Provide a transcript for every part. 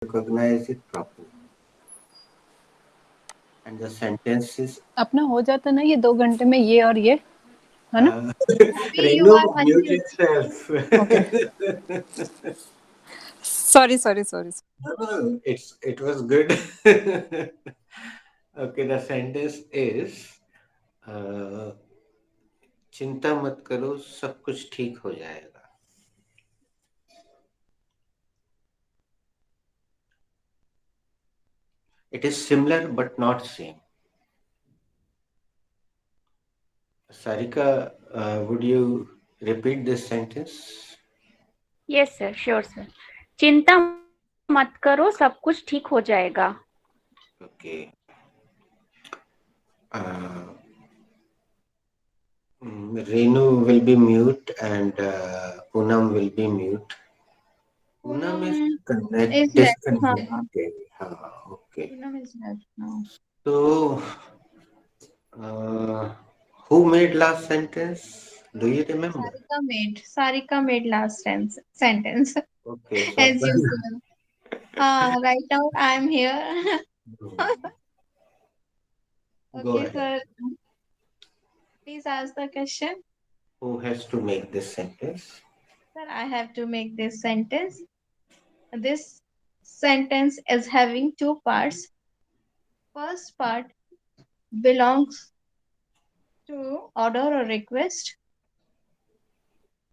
recognize it properly. And the sentence is अपना हो जाता ना ये 2 घंटे में ये और ये, है ना? Abhi, you Renu, are mute unmute. yourself. Okay. Sorry. No, it was good. Okay, the sentence is चिंता मत करो, सब कुछ ठीक हो जाएगा. It is similar but not same. Sarika, would you repeat this sentence? Yes, sir. Sure, sir. चिंता मत करो, सब कुछ ठीक हो जाएगा. Okay. Renu will be mute and Poonam will be mute. Poonam is Is left. disconnected. Okay. Poonam is left now. So, who made last sentence? Do you remember? Sarika made last sentence. Okay, so As usual. Right now I am here. go Okay, ahead. sir. Please ask the question. Who has to make this sentence? Sir, I have to make this sentence. This sentence is having two parts. First part belongs to order or request.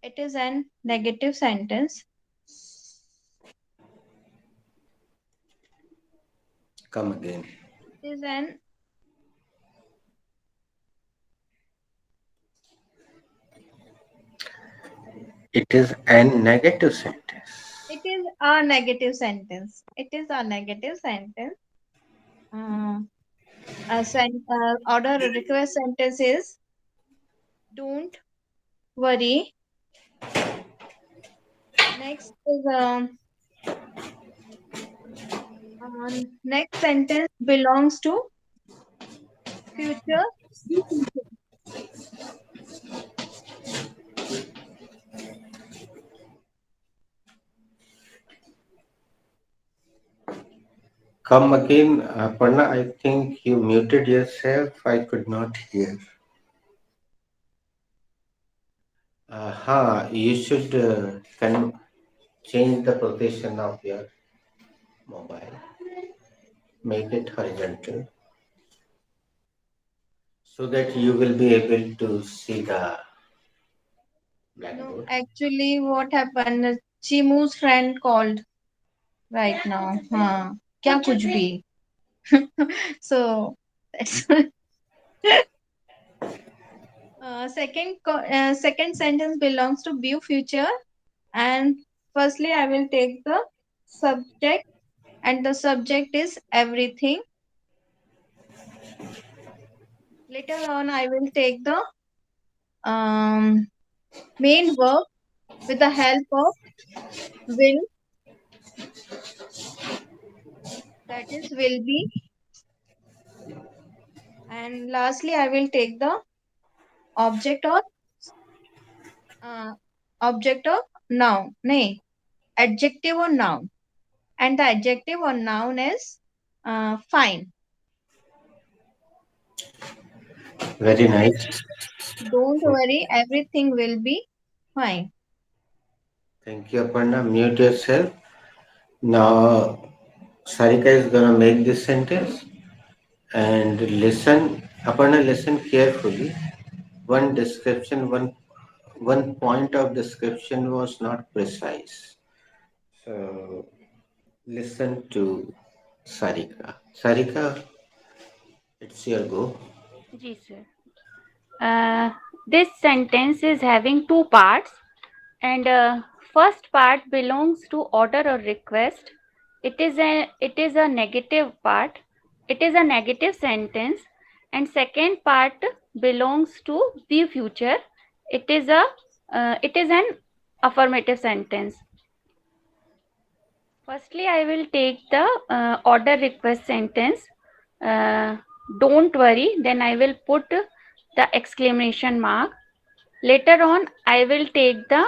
It is an negative sentence. Come again. It is an It is a negative sentence. It is a negative sentence. It is a negative sentence. Order request sentence is don't worry. Next is next sentence belongs to future. Come again, Aparna. I think you muted yourself. I could not hear. You should change the position of your mobile. Make it horizontal so that you will be able to see the No, blackboard. actually, what happened? Chimu's friend called right now. क्या कुछ भी. So that's second sentence belongs to view future, and firstly I will take the subject, and the subject is everything. Later on I will take the main verb with the help of will, that is will be, and lastly I will take the object or uh, object of noun, nay, adjective or noun, and the adjective or noun is fine. Very nice. Don't worry, everything will be fine. Thank you, Aparna. Mute yourself. Now, Sarika is gonna make this sentence and listen. Aparna, listen carefully. One description, one point of description was not precise. So listen to Sarika. Sarika, it's your go. Ji, sir. This sentence is having two parts, and first part belongs to order or request. It is a negative part. It is a negative sentence, and second part belongs to the future. It is an affirmative sentence. Firstly, I will take the order request sentence. Don't worry. Then I will put the exclamation mark. Later on, I will take the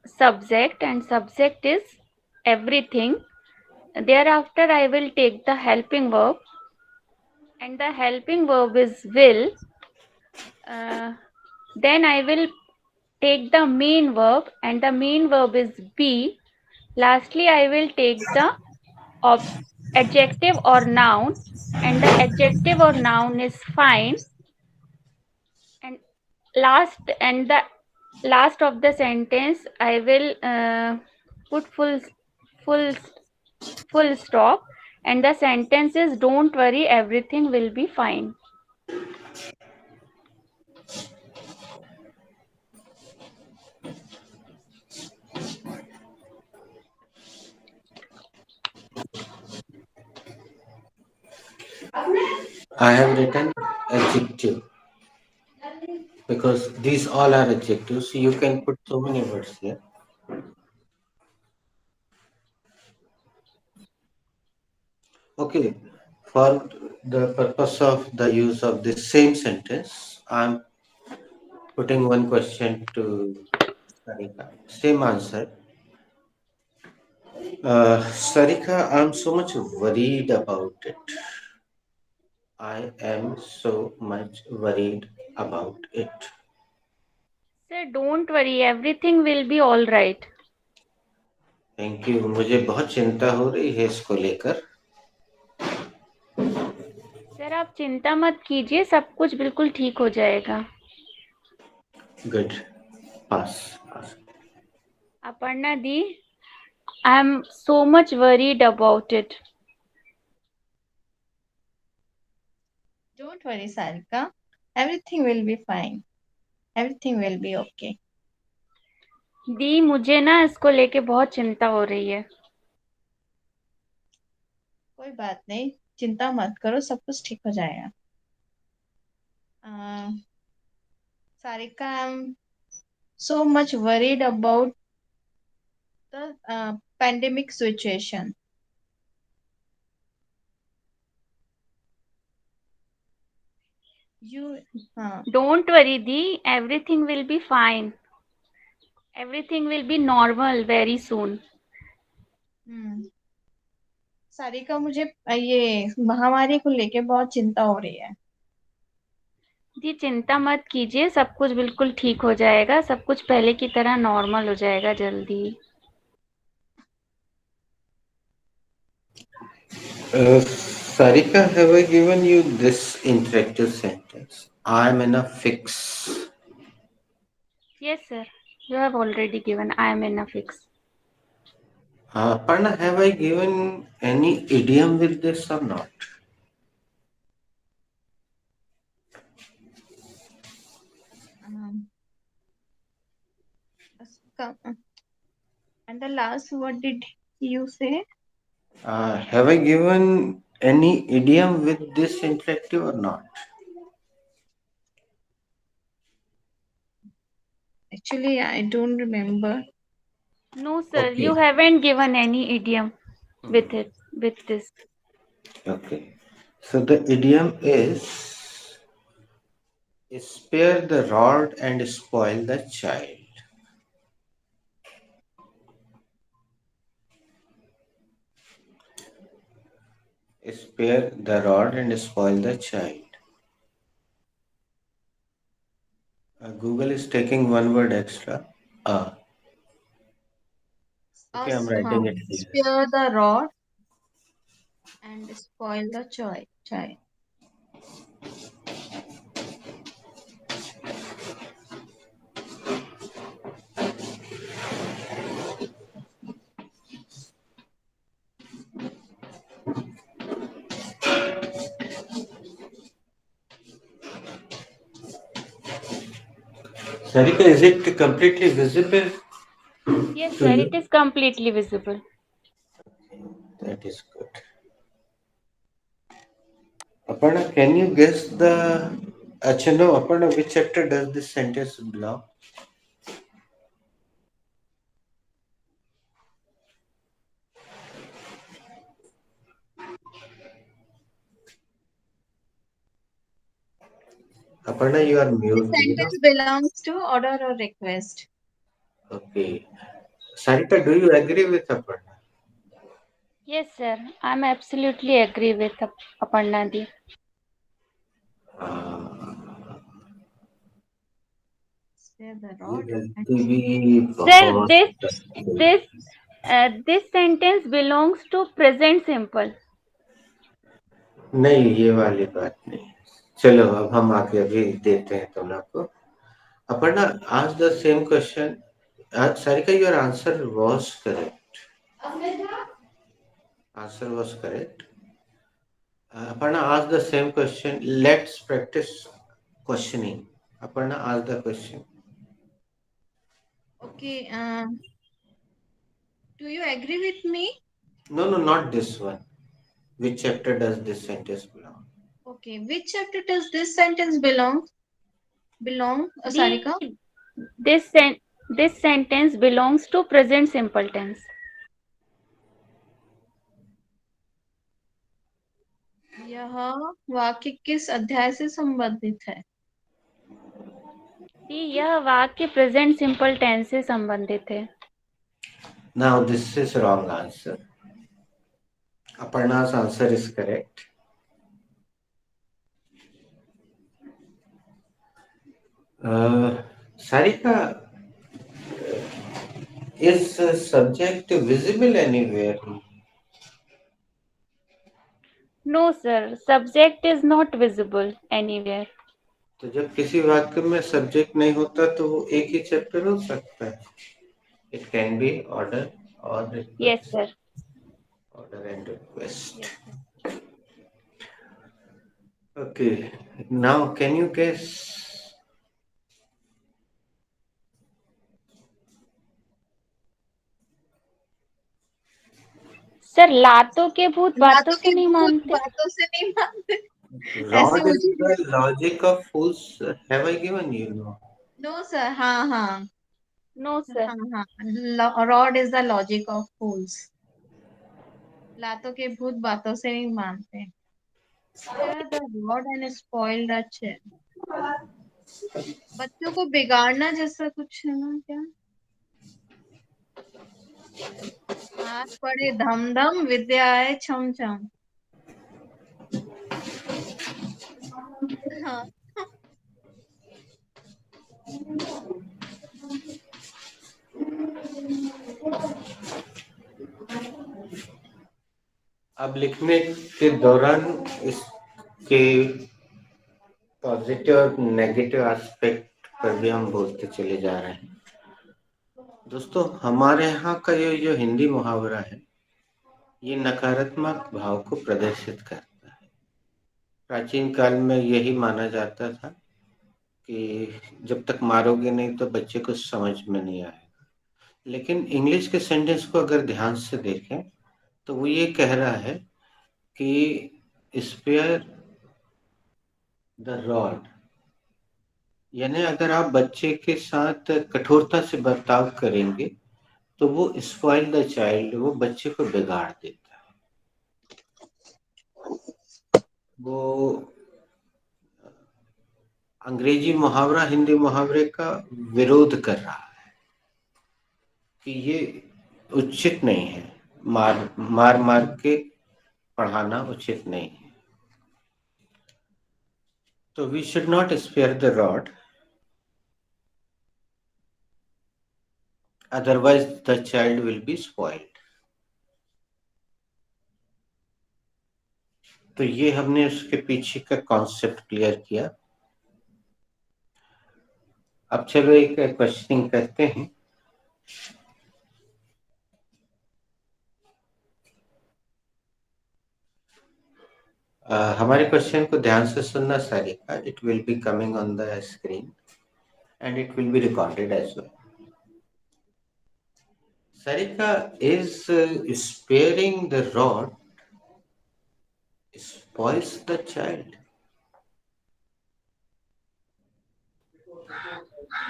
subject, and subject is everything. thereafter I will take the helping verb, and the helping verb is will. Then I will take the main verb, and the main verb is be. Lastly, I will take the adjective or noun, and the adjective or noun is fine. And the last of the sentence I will put full full stop, and the sentence is don't worry, everything will be fine. I have written adjective because these all are adjectives. So you can put so many words here. Okay, for the purpose of the use of this same sentence, I'm putting one question to Sarika. Same answer. Sarika, I'm so much worried about it. I am so much worried about it. Sir, don't worry, everything will be all right. Thank you. मुझे बहुत चिंता हो रही है इसको लेकर. Sir आप चिंता मत कीजिए, सब कुछ बिल्कुल ठीक हो जाएगा. Good. Pass. Aparna Di, I am so much worried about it. Don't worry, Sarika. Everything will be fine. Everything will be okay. दी, मुझे ना इसको लेके बहुत चिंता हो रही है. कोई बात नहीं, चिंता मत करो, सब कुछ ठीक हो जाएगा. Sarika, I'm so much worried about the pandemic situation. Don't worry, Di, everything will be fine. Everything will be normal very soon. Sarika, मुझे ये महामारी को लेके बहुत चिंता हो रही है. जी चिंता मत कीजिए, सब कुछ बिल्कुल ठीक हो जाएगा, सब कुछ पहले की तरह नॉर्मल हो जाएगा जल्दी. Sarika, have I given you this interactive sentence? I'm in a fix. Yes, sir. You have already given I am in a fix. Parna, have I given any idiom with this or not? And the last, what did you say? Have I given any idiom with this interactive or not? Actually, I don't remember. No, sir. Okay. You haven't given any idiom with it, with this. Okay. So the idiom is spare the rod and spoil the child. Spare the rod and spoil the child. Google is taking one word extra. Okay, I'm writing it here. Spare the rod and spoil the child. Sarika, is it completely visible? Yes, sir. It is completely visible. That is good. Aparna, can you guess the... Achha, no, Aparna, which chapter does this sentence belong? Aparna, you are mute. This sentence belongs to order or request. Okay. Sarika, do you agree with Aparna? Yes, sir. I'm absolutely agree with Aparna Di. Spare the ये rod and गलती भी Sir, बहुत this sentence belongs to present simple. नहीं, ये वाली बात नहीं। चलो अब हम आगे अभी देते हैं तुम लोग को। Aparna asked the same question. Sarika, your answer was correct. Answer was correct. Aparna asked the same question. Let's practice questioning. Aparna asked the question. Okay. Do you agree with me? No, no, not this one. Which chapter does this sentence belong? Okay. Which chapter does this sentence belong? Sarika? This sentence belongs to present simple tense. यह वाक्य किस अध्याय से संबंधित है? यह वाक्य present simple tense से संबंधित है। Now this is wrong answer. Aparna's answer is correct. Sarika, is subject visible anywhere? No, sir. Subject is not visible anywhere. तो जब किसी वाक्य में सब्जेक्ट नहीं होता तो वो एक ही चैप्टर हो सकता है। It can be order or request. Yes, sir. Order and request. Yes, sir. Okay. Now, can you guess? Sir लातों के भूत बातों से नहीं मानते। बातों से नहीं मानते। Rod is the logic of fools. Have I given you? No. No, sir. हाँ हाँ. No, sir. हाँ हाँ. Rod is the logic of fools. लातों के भूत बातों से नहीं मानते. Spare the rod and spoil the child. बच्चों को बिगाड़ना जैसा कुछ है ना क्या? हाथ पड़े धम धम विद्या आए छम छम. हाँ. अब लिखने के दौरान इसके पॉजिटिव और नेगेटिव एस्पेक्ट पर भी हम बोलते चले जा रहे हैं। दोस्तों, हमारे यहाँ का ये जो हिंदी मुहावरा है, ये नकारात्मक भाव को प्रदर्शित करता है। प्राचीन काल में यही माना जाता था कि जब तक मारोगे नहीं तो बच्चे को समझ में नहीं आएगा। लेकिन इंग्लिश के सेंटेंस को अगर ध्यान से देखें तो वो ये कह रहा है कि स्पेयर द रॉड, यानी अगर आप बच्चे के साथ कठोरता से बर्ताव करेंगे तो वो स्पॉइल द चाइल्ड, वो बच्चे को बिगाड़ देता है। वो अंग्रेजी मुहावरा हिंदी मुहावरे का विरोध कर रहा है कि ये उचित नहीं है, मार मार के पढ़ाना उचित नहीं है। तो we should not spare the rod, otherwise the child will be spoiled. तो ये हमने उसके पीछे का कॉन्सेप्ट क्लियर किया। अब चलो एक क्वेश्चनिंग करते हैं। हमारे क्वेश्चन को ध्यान से सुनना Sarika. It will be coming on the screen and it will be recorded as well. Sarika, is sparing the rod spoils the child?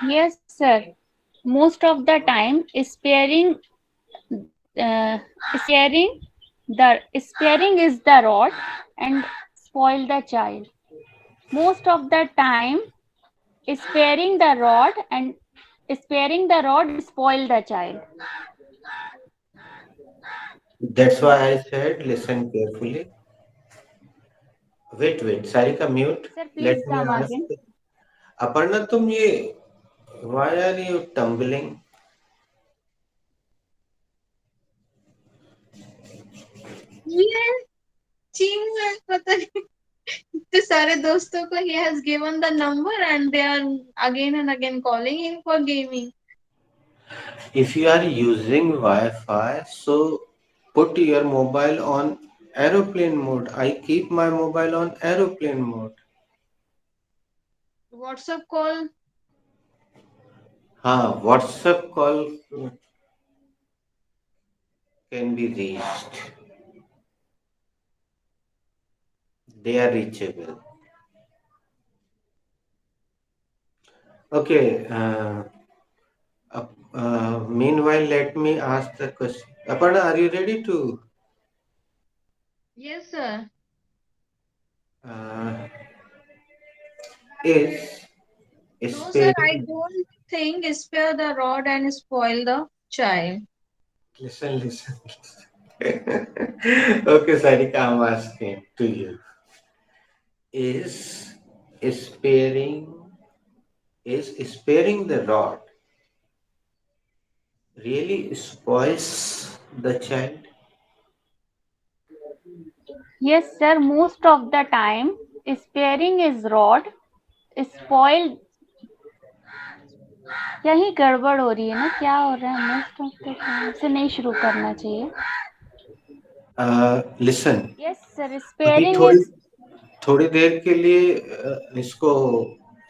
Yes, sir. Most of the time, sparing is the rod and spoil the child. Most of the time, sparing the rod spoil the child. That's why I said listen carefully. Wait, Sarika, mute. Sir, please Let me come ask. again. Aparna, तुम ये why are you tumbling? ये चीमू है, पता नहीं। तो सारे दोस्तों को he has given the number and they are again and again calling him for gaming. If you are using Wi-Fi, so put your mobile on aeroplane mode. I keep my mobile on aeroplane mode. WhatsApp call. हाँ, WhatsApp call can be reached. They are reachable. Okay. Meanwhile, let me ask the question. Aparna, are you ready to? Yes, sir. Uh, is No, sir, I sparing. don't think spare the rod and spoil the child. Listen. Okay, Sarika, I'm asking to you. Is sparing sparing the rod really spoils the child? Yes, sir. Most of the time, sparing is rod, spoiled. यही गड़बड़ हो रही है ना, क्या हो रहा है? मोस्ट ऑफ द टाइम से नहीं शुरू करना चाहिए. Listen. Yes, sir. अभी Sparing थोड़ी is. थोड़ी देर के लिए इसको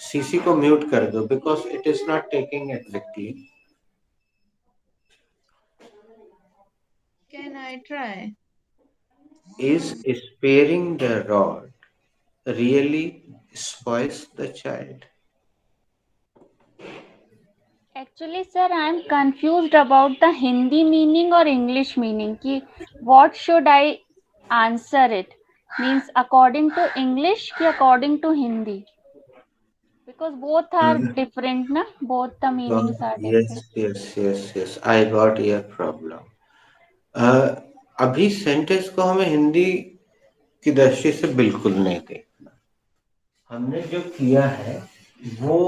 सीसी को म्यूट कर दो because it is not taking exactly. Can I try? Is sparing the rod really spoils the child? Actually, sir, I am confused about the Hindi meaning or English meaning. कि what should I answer it? Means according to English कि according to Hindi? Because both are different, na? Both the meanings are different. Yes. I got your problem. अभी sentence को हमें हिंदी की दृष्टि से बिल्कुल नहीं देखना. हमने जो किया है वो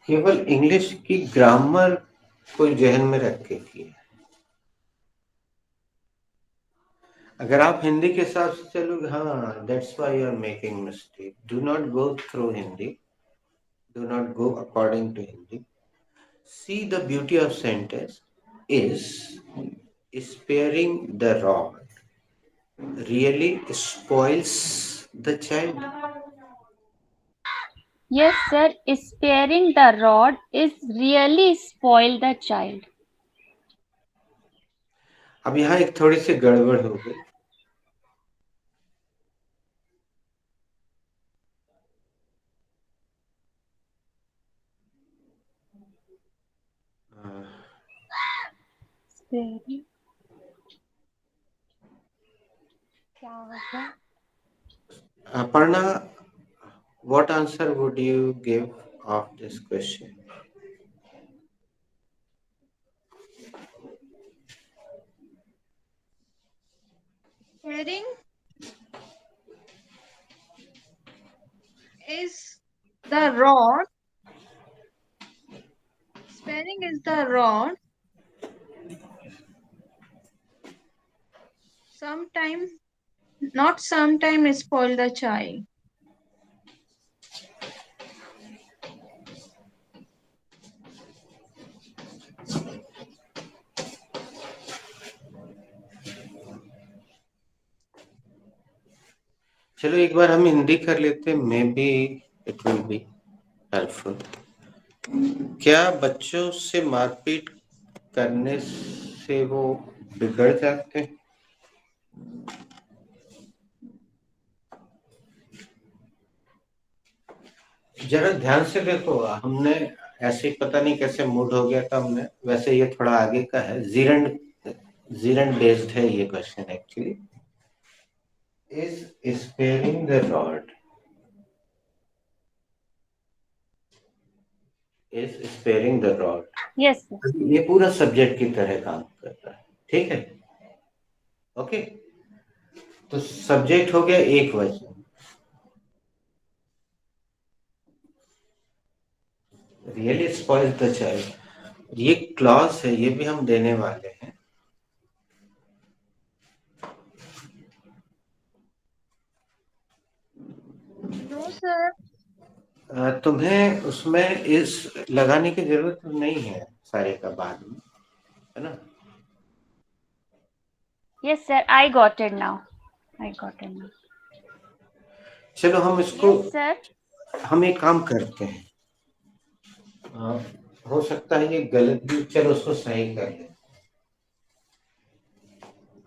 केवल इंग्लिश की ग्रामर को जहन में रख के किया. अगर आप हिंदी के हिसाब से चलोगे, हाँ, that's why you are making mistake. Do not go through Hindi. Do not go according to Hindi. See, the beauty of sentence is sparing the rod really spoils the child. Yes, sir. Sparing the rod is really spoil the child. अब यहाँ एक थोड़ी सी गड़बड़ हो गई. Sparing. क्या होगा? Aparna, what answer would you give of this question? Sparing is the rod. Sparing is the rod. Sometimes, not sometimes spoil the child. चलो एक बार हम हिंदी कर लेते, may be it will be helpful. क्या बच्चों से मारपीट करने से वो बिगड़ जाते हैं? जरा ध्यान से देखो. हमने ऐसे ही पता नहीं कैसे मूड हो गया था हमने. वैसे ये थोड़ा आगे का है. जीरन बेस्ड है ये question actually. Is sparing the rod is sparing the rod. Yes, sir. ये पूरा सब्जेक्ट की तरह काम कर रहा है. ठीक है. ओके, तो सब्जेक्ट हो गया एक वचन, रियली स्पॉइल द चाइल्ड, ये क्लॉज है, ये भी हम देने वाले हैं। No sir. तुम्हें उसमें इस लगाने की जरूरत नहीं है सारे का बाद में, है ना? Yes, sir. I got it now. I got it now. चलो हम इसको, Yes, sir. हम एक काम करते हैं, आ, हो सकता है ये गलत भी, चलो उसको सही कर ले,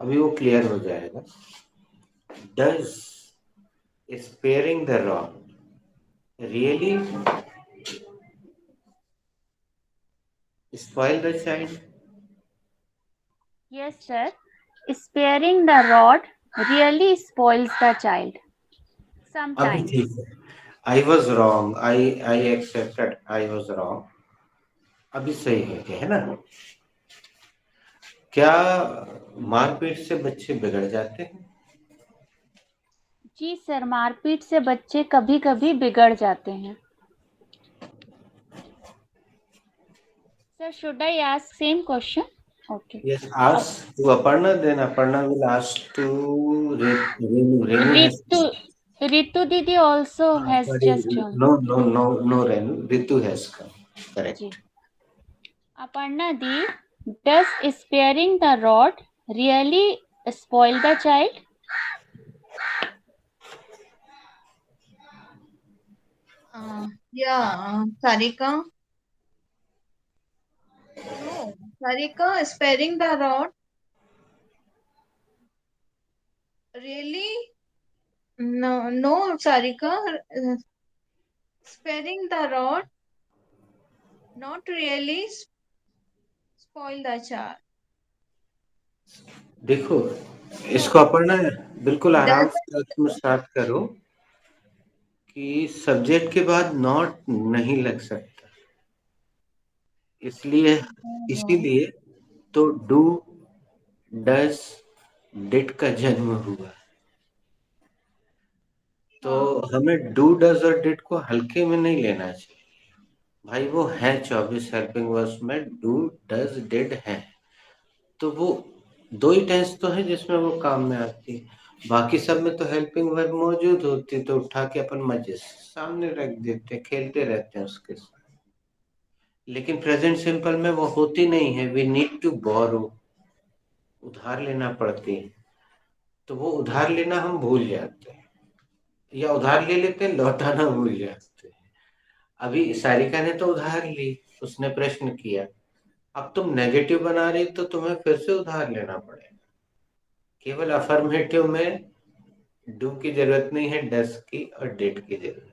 अभी वो क्लियर हो जाएगा। Does sparing the rod really spoil the child? Yes, sir. Sparing the rod really spoils the child. अभी Sometimes. ठीक है, I was wrong, I accepted I was wrong, अभी सही हो गया है ना? क्या मारपीट से बच्चे बिगड़ जाते हैं? जी सर, मारपीट से बच्चे कभी कभी बिगड़ जाते हैं। Sir, should I ask same question? Okay. Yes, ask to Aparna, then Aparna will ask to Renu. Renu has. Ritu Didi also has Sorry, just joined. no, Renu. Ritu has come. Ji. Correct. Aparna Di, does sparing the rod really spoil the child? Yeah, Sarika. No, Sarika, sparing the rod. Really? No, Sarika. Sparing the rod, not really spoil the child. देखो, No, इसको अपर्णा बिल्कुल आराम does से तुम start करो कि subject के बाद नॉट नहीं लग सकता, इसलिए इसीलिए तो डू डज डिड का जन्म हुआ। तो हमें डू डज और डिड को हल्के में नहीं लेना चाहिए भाई, वो है 24 हेल्पिंग वर्ब्स में डू डज डिड है, तो वो दो ही टेंस तो है जिसमें वो काम में आती है, बाकी सब में तो हेल्पिंग वर्ब मौजूद होती है, तो उठा के अपन मजे से सामने रख देते हैं, खेलते रहते हैं उसके साथ। लेकिन प्रेजेंट सिंपल में वो होती नहीं है, वी नीड टू बोरो, उधार लेना पड़ती है, तो वो उधार लेना हम भूल जाते हैं, या उधार ले लेते हैं लौटाना भूल जाते हैं। अभी सारिका ने तो उधार ली, उसने प्रश्न किया, अब तुम नेगेटिव बना रही तो तुम्हें फिर से उधार लेना पड़ेगा। केवल अफर्मेटिव में डू की जरूरत नहीं है, डस की और डिड की जरूरत।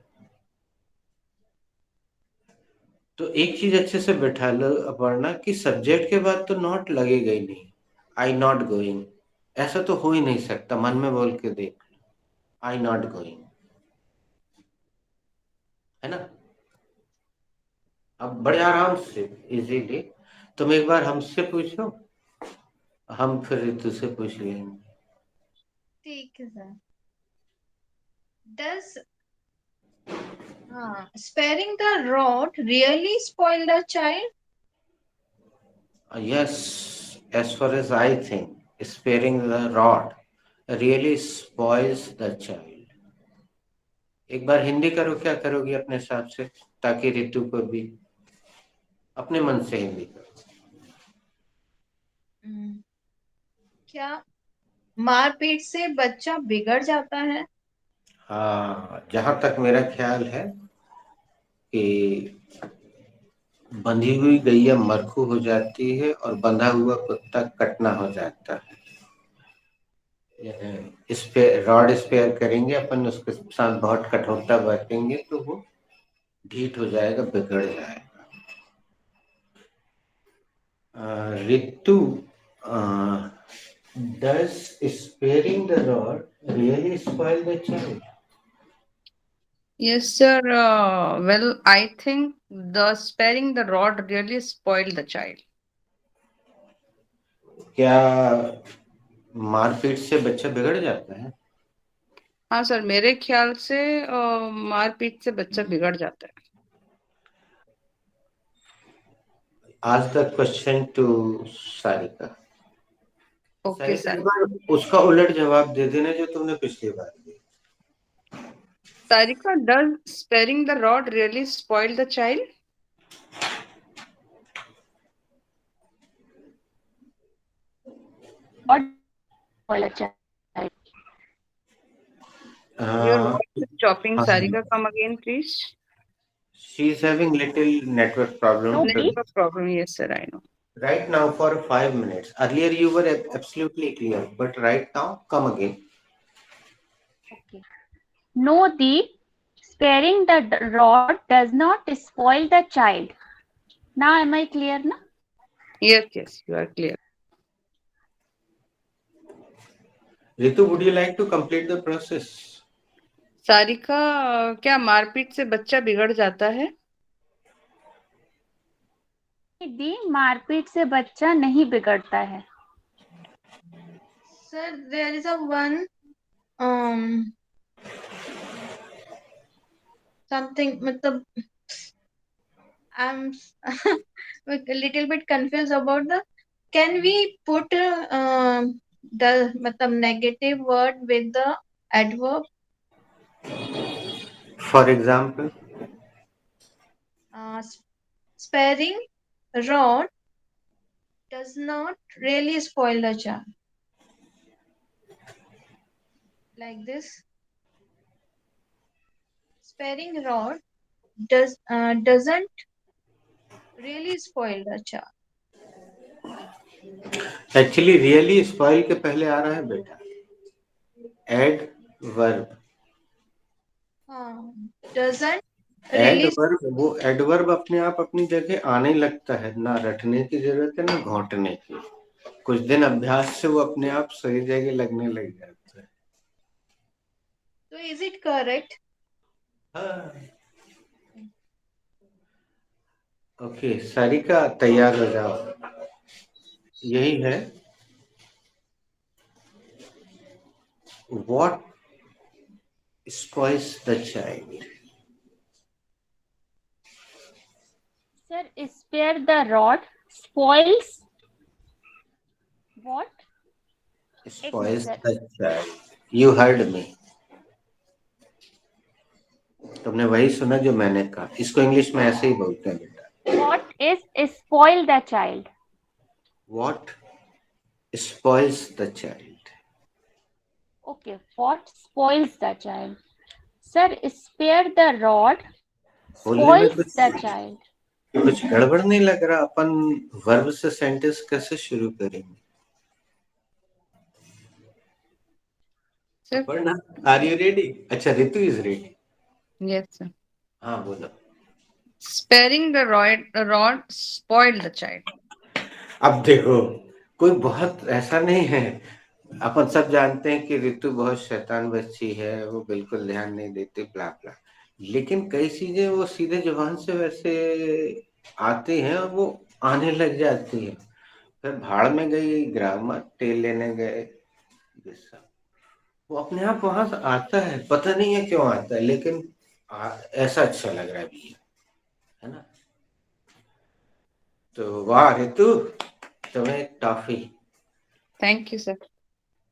तो एक चीज अच्छे से बैठा लो अपर्णा कि सब्जेक्ट के बाद तो नॉट लगेगा ही नहीं, आई नॉट गोइंग ऐसा तो हो ही नहीं सकता, मन में बोल के देख लो, आई नॉट गोइंग, है ना? अब बड़े आराम से इजीली तुम एक बार हमसे पूछो, हम फिर ऋतु से पूछ लेंगे। ठीक है sir. Does sparing the rod really spoil the child? Yes, as far as I think, sparing the rod really spoils the child. एक बार हिंदी करो, क्या करोगी अपने हिसाब से, ताकि ऋतु को भी अपने मन से हिंदी करो। क्या मारपीट से बच्चा बिगड़ जाता है? हाँ, जहां तक मेरा ख्याल है कि बंधी हुई गैया मरखू हो जाती है और बंधा हुआ कुत्ता कटना हो जाता है। इस पे रॉड स्पेयर करेंगे अपन, उसके साथ बहुत कठोरता बरतेंगे तो वो ढीठ हो जाएगा, बिगड़ जाएगा। ऋतु, does sparing the rod really spoil the child? Yes, sir. Well, I think the sparing the rod really spoiled the child. क्या मारपीट से बच्चा बिगड़ जाता है? हाँ सर, मेरे ख्याल से मारपीट से बच्चा बिगड़ जाता है। Ask the question to Sarika. Okay Sarika, sir. एक बार उसका उलट जवाब दे देना जो तुमने पिछली बार दिया। Sarika, does sparing the rod really spoil the child? What spoil a child? Your हाँ, voice is chopping, Sarika. Come again, please. she is having little network problem No, today. Network problem. Yes, sir, I know. Right now for 5 minutes. Earlier you were absolutely clear, but right now come again. Okay. No, the sparing the rod does not spoil the child. Now am I clear na? Yes, yes, you are clear. Ritu, would you like to complete the process? Sarika, क्या मारपीट से बच्चा बिगड़ जाता है? दी मारपीट से बच्चा नहीं बिगड़ता है। Sir, there is a one something. matlab, I'm a little bit confused about the. Can we put the negative word with the adverb? For example, Sparing rod does not really spoil the child. Like this. Sparing rod doesn't really spoil the child. actually really spoil के पहले आ रहा है बेटा adverb. Doesn't really. Adverb, वो adverb अपने आप अपनी जगह आने लगता है, ना रटने की जरूरत है ना घोटने की। कुछ दिन अभ्यास से वो अपने आप सही जगह लगने लग जाता है। So is it correct? हाँ। ओके सारिका, तैयार हो जाओ। यही है what spoils the child. Sir, spare the rod spoils what? Spoils Sir. the child. You heard me. तुमने वही सुना जो मैंने कहा। इसको इंग्लिश में ऐसे ही बोलते हैं बेटा। What is spoil the child? What spoils the child? Okay, what spoils the child? Sir, spare the rod spoils the child. कुछ गड़बड़ नहीं लग रहा? अपन वर्ब से सेंटेंस कैसे शुरू करेंगे? Sir? Are you ready? अच्छा, Ritu is ready. Yes, sir. हाँ बोलो। Sparing the rod spoiled the child. अब देखो, कोई बहुत ऐसा नहीं है। अपन सब जानते हैं कि रितु बहुत शैतान बच्ची है, वो बिल्कुल ध्यान नहीं देती, ब्ला ब्ला। लेकिन कई चीजें वो सीधे जुबान से वैसे आती हैं और वो आने लग जाती है। फिर भाड़ में गई, ग्रामर तेल लेने गए, वो अपने आप वहां से आता है, पता नहीं है क्यों आता है, लेकिन ऐसा अच्छा लग रहा है भी है ना। तो वाह रितु, तुम्हें toffee. Thank you, sir.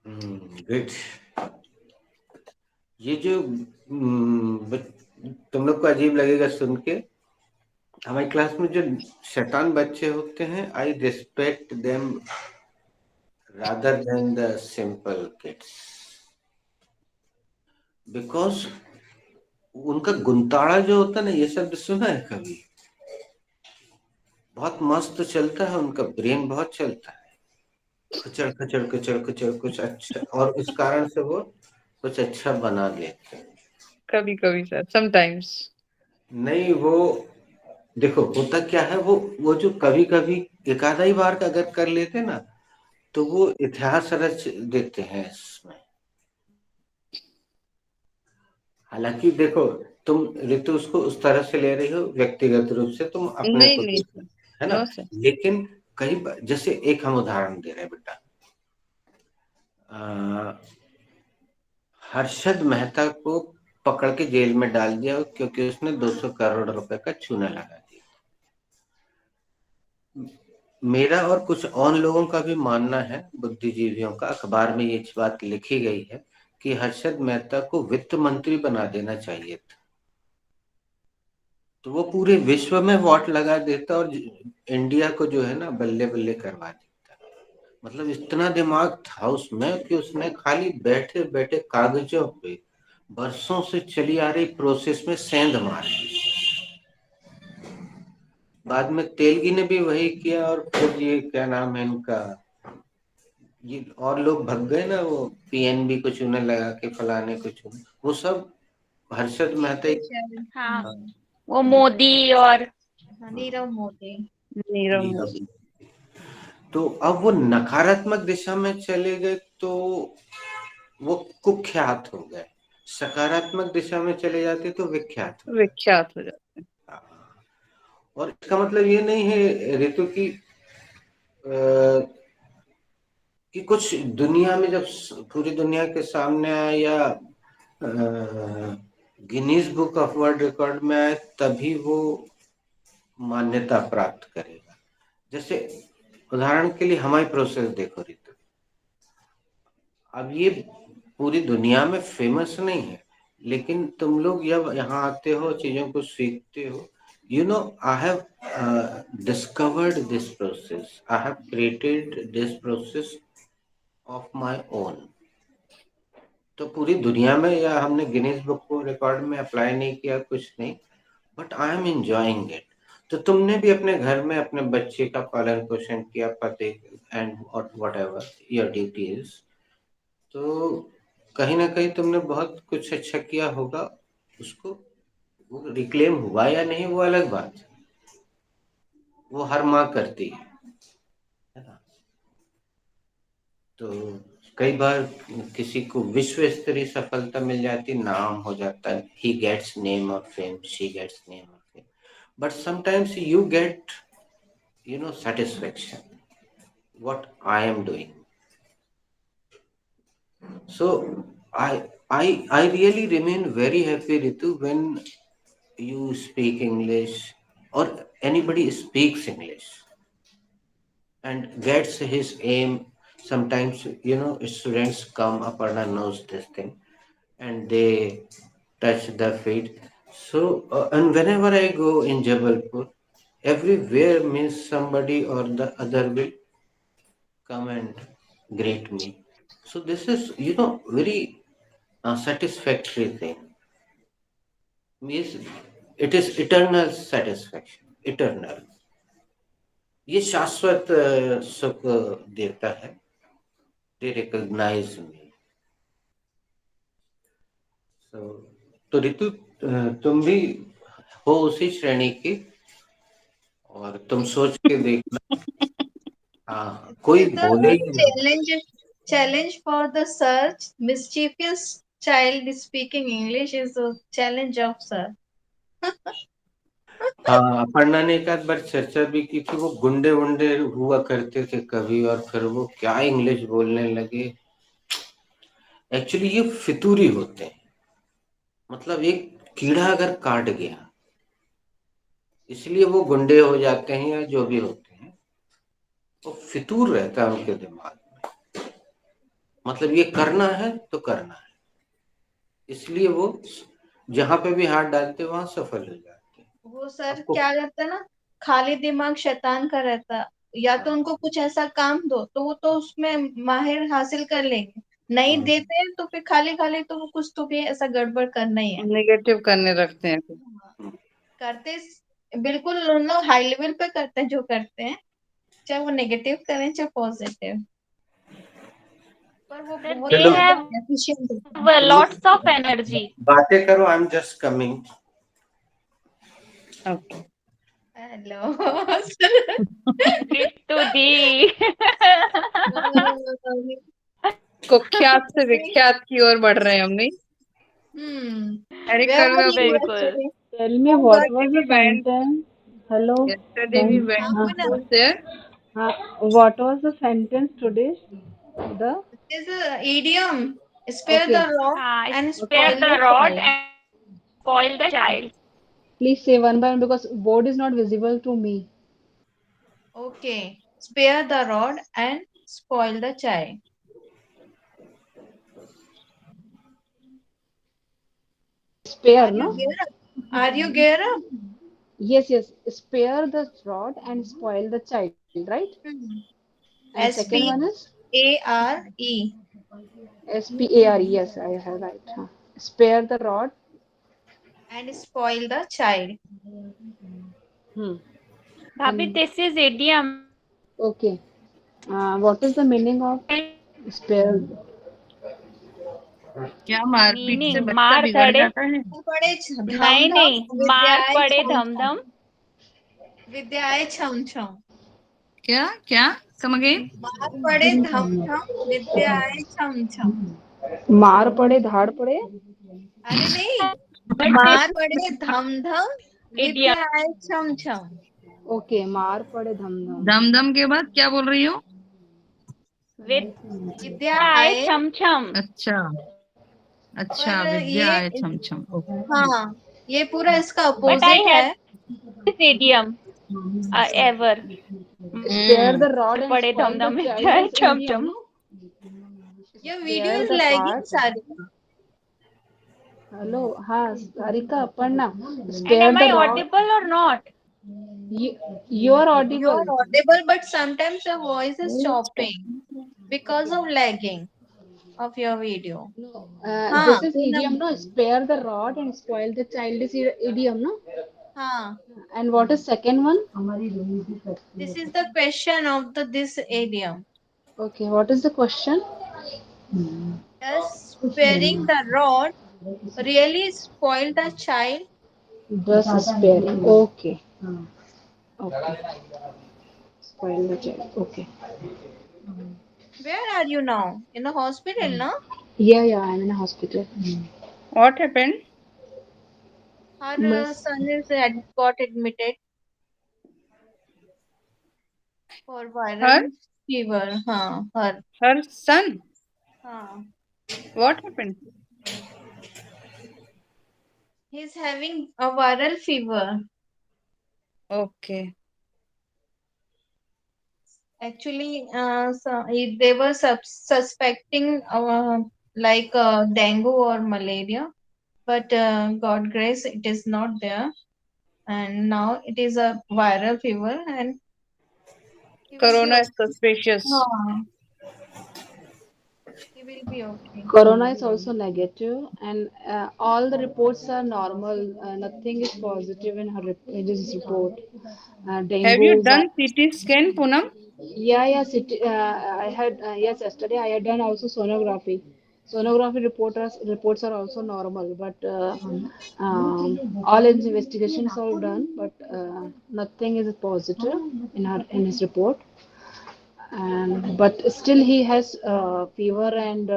Good. ये जो तुम लोग को अजीब लगेगा सुन के, हमारी क्लास में जो शैतान बच्चे होते हैं, I respect them rather than the simple kids, because उनका गुंताड़ा जो होता है ना, ये शब्द सुना है कभी? बहुत मस्त चलता है, उनका ब्रेन बहुत चलता है, खचड़ खचड़ खचड़ खचड़ कुछ अच्छा, और उस कारण से वो कुछ अच्छा बना लेते हैं। कभी कभी सर, समटाइम्स नहीं, वो देखो होता क्या है, वो जो कभी कभी एक आधा ही बार का अगर कर लेते ना, तो वो इतिहास रच देते हैं इसमें। हालांकि देखो, तुम ऋतु उसको उस तरह से ले रही हो व्यक्तिगत रूप से, तुम अपने नहीं को नहीं है ना। No sir. लेकिन कई बार, जैसे एक हम उदाहरण दे रहे हैं बेटा, हर्षद मेहता को पकड़ के जेल में डाल दिया क्योंकि उसने 200 करोड़ रुपए का चूना लगा दिया। मेरा और कुछ और लोगों का भी मानना है, बुद्धिजीवियों का, अखबार में ये बात लिखी गई है कि हर्षद मेहता को वित्त मंत्री बना देना चाहिए था, तो वो पूरे विश्व में वॉट लगा देता और इंडिया को जो है ना बल्ले बल्ले करवा देता। मतलब इतना दिमाग था उसमें कि उसने खाली बैठे बैठे कागजों पे बरसों से चली आ रही प्रोसेस में सेंध मार दी। बाद में तेलगी ने भी वही किया और फिर ये क्या नाम है इनका, ये और लोग भग गए ना, वो पीएनबी को चूना लगा के फलाने को चूना, वो सब हर्षद मेहता हाँ, वो मोदी और नीरव मोदी। नीरव मोदी। तो अब वो नकारात्मक दिशा में चले गए तो वो कुख्यात हो गए, सकारात्मक दिशा में चले जाते तो विख्यात हो जाते। और इसका मतलब ये नहीं है ऋतु की कि कुछ दुनिया में जब पूरी दुनिया के सामने आया या Guinness book of world record में आए तभी वो मान्यता प्राप्त करेगा। जैसे उदाहरण के लिए हमारी प्रोसेस देखो ऋतु, अब ये पूरी दुनिया में फेमस नहीं है, लेकिन तुम लोग जब यहाँ आते हो चीजों को सीखते हो, you know, I have discovered this process, I have created this process of my own। तो पूरी दुनिया में या हमने गिनीज बुक को रिकॉर्ड में अप्लाई नहीं किया, कुछ नहीं, but I am enjoying it. तो तुमने भी अपने घर में अपने बच्चे का पालन पोषण किया, पति and whatever your duty is, तो कहीं ना कहीं तुमने बहुत कुछ अच्छा किया होगा। उसको वो रिक्लेम हुआ या नहीं वो अलग बात है, वो हर माँ करती है ना। तो कई बार किसी को विश्व स्तरीय सफलता मिल जाती, नाम हो जाता है, he gets name or fame, she gets name or fame, but sometimes you get, you know, satisfaction what I am doing। So I really remain very happy Ritu when you speak English or anybody speaks English and gets his aim। Sometimes, you know, students come, Aparna knows this thing, and they touch the feet. So and whenever I go in Jabalpur, everywhere means somebody or the other will come and greet me. So this is, you know, very satisfactory thing, means it is eternal satisfaction, eternal, ये शाश्वत सुख देता है। They recognize me। So, तो ऋतु तुम भी हो उसी श्रेणी की, और तुम सोच के देखना। हाँ, कोई बोले ही ना। Challenge for the search mischievous child speaking English is a challenge of sir। हाँ, अपर्णा ने एक आध बार चर्चा भी की थी, वो गुंडे वुंडे हुआ करते थे कभी, और फिर वो क्या इंग्लिश बोलने लगे। एक्चुअली ये फितूरी होते हैं, मतलब एक कीड़ा अगर काट गया इसलिए वो गुंडे हो जाते हैं या जो भी होते हैं, वो फितूर रहता है उनके दिमाग में। मतलब ये करना है तो करना है, इसलिए वो जहां पे भी हाथ डालते वहां सफल हो जाते हैं। वो सर क्या रहता है ना, खाली दिमाग शैतान का रहता, या तो उनको कुछ ऐसा काम दो तो वो तो उसमें माहिर हासिल कर लेंगे, नहीं देते हैं तो फिर खाली खाली तो वो कुछ तो भी ऐसा गड़बड़ करना ही है, नेगेटिव करने रखते हैं। करते बिल्कुल लोग हाई लेवल पे करते हैं जो करते हैं, चाहे वो नेगेटिव करें चाहे पॉजिटिव, पर वो बहुत they have efficient lots of energy। बातें करो, I am just coming. Okay, hello Ritu di कुख्यात से विख्यात की ओर बढ़ रहे हैं हम, नहीं? अरे कल बिल्कुल। Tell me what was the sentence? Hello. yesterday we went हाँ, there. What was the sentence today? The Is a idiom. Spare Okay. the rod and Spare spoil the the rod child. and spoil the child. Please say one by one because board is not visible to me. Okay. Spare the rod and spoil the child. Spare, Are you no? gear up? Are you gear up? Yes, yes. Spare the rod and spoil the child, right? Hmm. And second one is SPARE. SPARE. Yes, I have right. Huh. Spare the rod. And spoil the child. Hmm. Bhabhi, And this is idiom. okay. What is the meaning of spare? क्या मारपीट से Meaning बच्चा मार बिगड़ खड़े जाता है? पड़े धम नहीं धम नहीं मार विद्याए पड़े छम धम छम धम विद्याए छम छम क्या क्या come again? मार पड़े धम धम विद्याए छम छम मार पड़े धाड़ पड़े. अरे नहीं but this मार पड़े धम धम idiom विद्याए छम छम Okay. मार पड़े धम धम. दम दम के बाद क्या बोल रही हो? with विद्या आए आए छम छम अच्छा अच्छा, पर विद्या ये है छम छम. ओके. हाँ ये पूरा इसका but I अपोजिट have है this idiom ever Spare the rod मार and पड़े spoil धम the धम में child जाए is छम idiom, छम no? ये video Spare is the lagging part. सारी Hello, हाँ, Sarika, Aparna. and Spare am the I rod. audible or not? You are you are audible. audible but sometimes your voice is chopping because of lagging of your video No, हाँ this is Poonam idiom, no? Spare the rod and spoil the child is idiom, no? हाँ And what is second one? this is the question of the this idiom. Okay, what is the question? Does sparing the rod really spoil the child? Thus sparing. Okay, okay. Spoil the child. Okay. Where are you now? In the hospital, no? Yeah, I'm in a hospital. What happened? Her Miss, son is got admitted for Her viral fever. Her. her son. हाँ. What happened? He's having a viral fever. Okay. Actually, they were suspecting like dengue or malaria, but God grace, it is not there. And now it is a viral fever, and he will be Corona is okay. suspicious. He will be okay. Corona is also negative, and all the reports are normal. Nothing is positive in in his report. Have you Dengue is. done CT scan, Poonam? Yeah. I had yes. Yesterday I had done also sonography. Sonography reports are also normal, but all investigations are done, but nothing is positive in his report. And but still he has fever and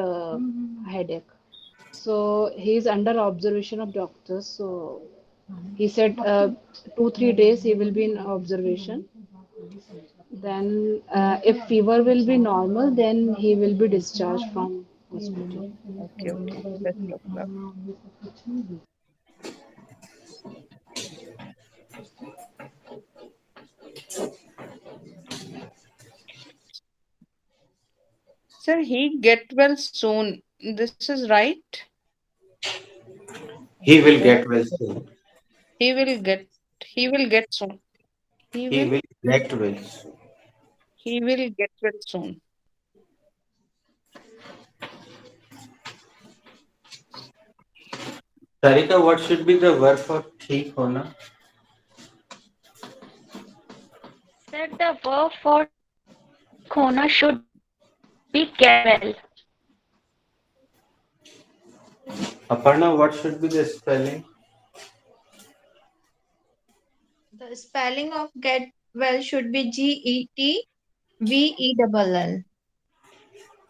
headache. So he is under observation of doctors. So he said 2-3 days he will be in observation. Then, if fever will be normal, then he will be discharged from hospital. Okay, okay. Best of luck. Sir, he get well soon. This is right. He will get well soon. He will get. He will get soon. He He will. will get well soon. He will get well soon. Sarika, what should be the verb for ठीक होना? Sir, the verb for khona should be get well. Aparna, what should be the spelling? The spelling of get well should be GETVELL.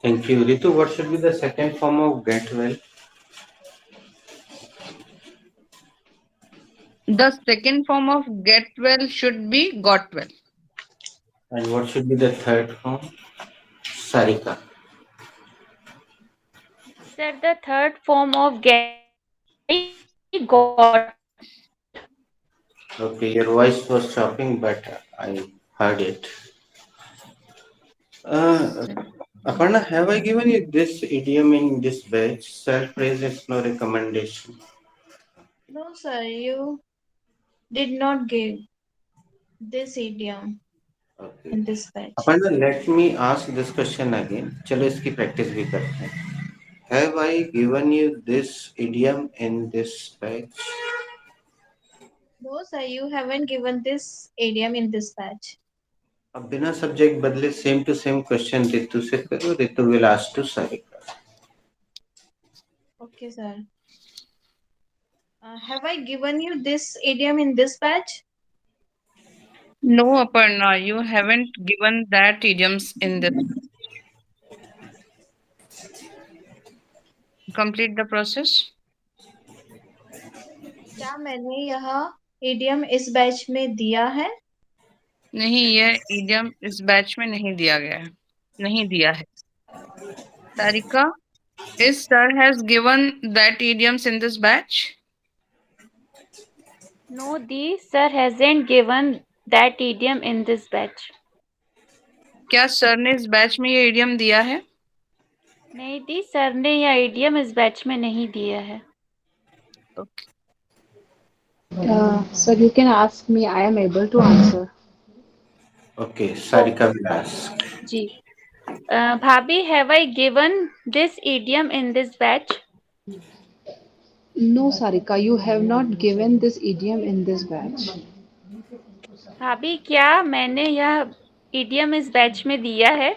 Thank you. Ritu, what should be the second form of get well? The second form of get well should be got well. And what should be the third form? Sarika. Sir, the third form of got. Okay, your voice was chopping, but I heard it. Uh, Aparna, have I given you this idiom in this batch? Self-praise is no recommendation. No, sir, you did not give this idiom Okay. in this batch. Aparna, let me ask this question again. चलो इसकी practice भी करते हैं. Have I given you this idiom in this batch? No, sir, you haven't given this idiom in this batch. अब बिना subject बदले same to same question Ritu से करो. Ritu will ask to Sarika. Okay, sir. Have I given you this idiom in this batch? No, Aparna, you haven't given that idioms in this. Complete the process. क्या मैंने यह idiom इस batch में दिया है? नहीं, ये idiom इस बैच में नहीं दिया गया है. नहीं दिया है. Sarika, is sir has given that idioms in this batch? No, the sir hasn't given that idiom in this batch. क्या सर ने इस बैच में ये idiom दिया है? नहीं दी, सर ने यह idiom इस बैच में नहीं दिया है. Okay. Sir, you can ask me. I am able to answer. Okay, Sarika will ask. Ji. Bhabhi, have I given this idiom in this batch? No, Sarika, you have not given this idiom in this batch. भाभी, क्या मैंने यह idiom इस batch में दिया है?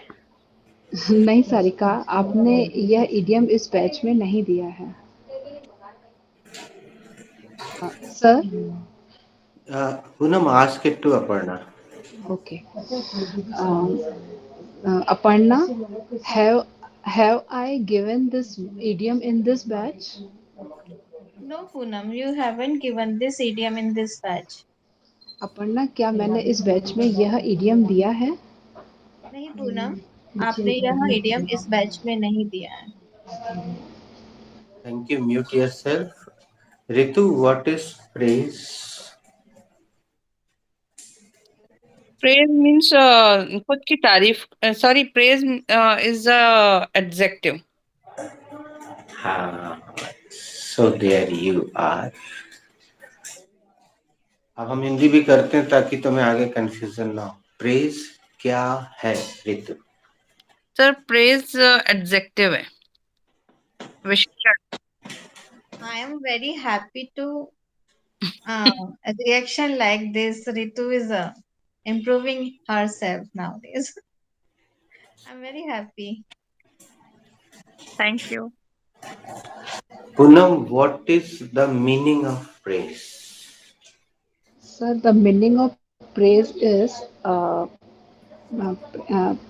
नहीं सारिका, आपने यह idiom इस बैच में नहीं दिया है. Sir, Poonam, ask it to Aparna. okay. Aparna, have I given this idiom in this batch? No, Poonam, you haven't given this idiom in this batch. Aparna, क्या मैंने इस बैच में यह idiom दिया है? नहीं पूनम, आपने यह idiom इस बैच में नहीं दिया है. Thank you. Mute yourself. Ritu, what is praise? Praise means खुद की तारीफ. Sorry, praise is a adjective. हाँ, so there you are. अब हम हिंदी भी करते हैं ताकि तुम्हें आगे कंफ्यूजन ना हो. प्रेज क्या है रितु? सर, praise adjective है. विशेषण. I am very happy to a reaction like this. Ritu is improving herself nowadays. I'm very happy. Thank you. Poonam, what is the meaning of praise? Sir, the meaning of praise is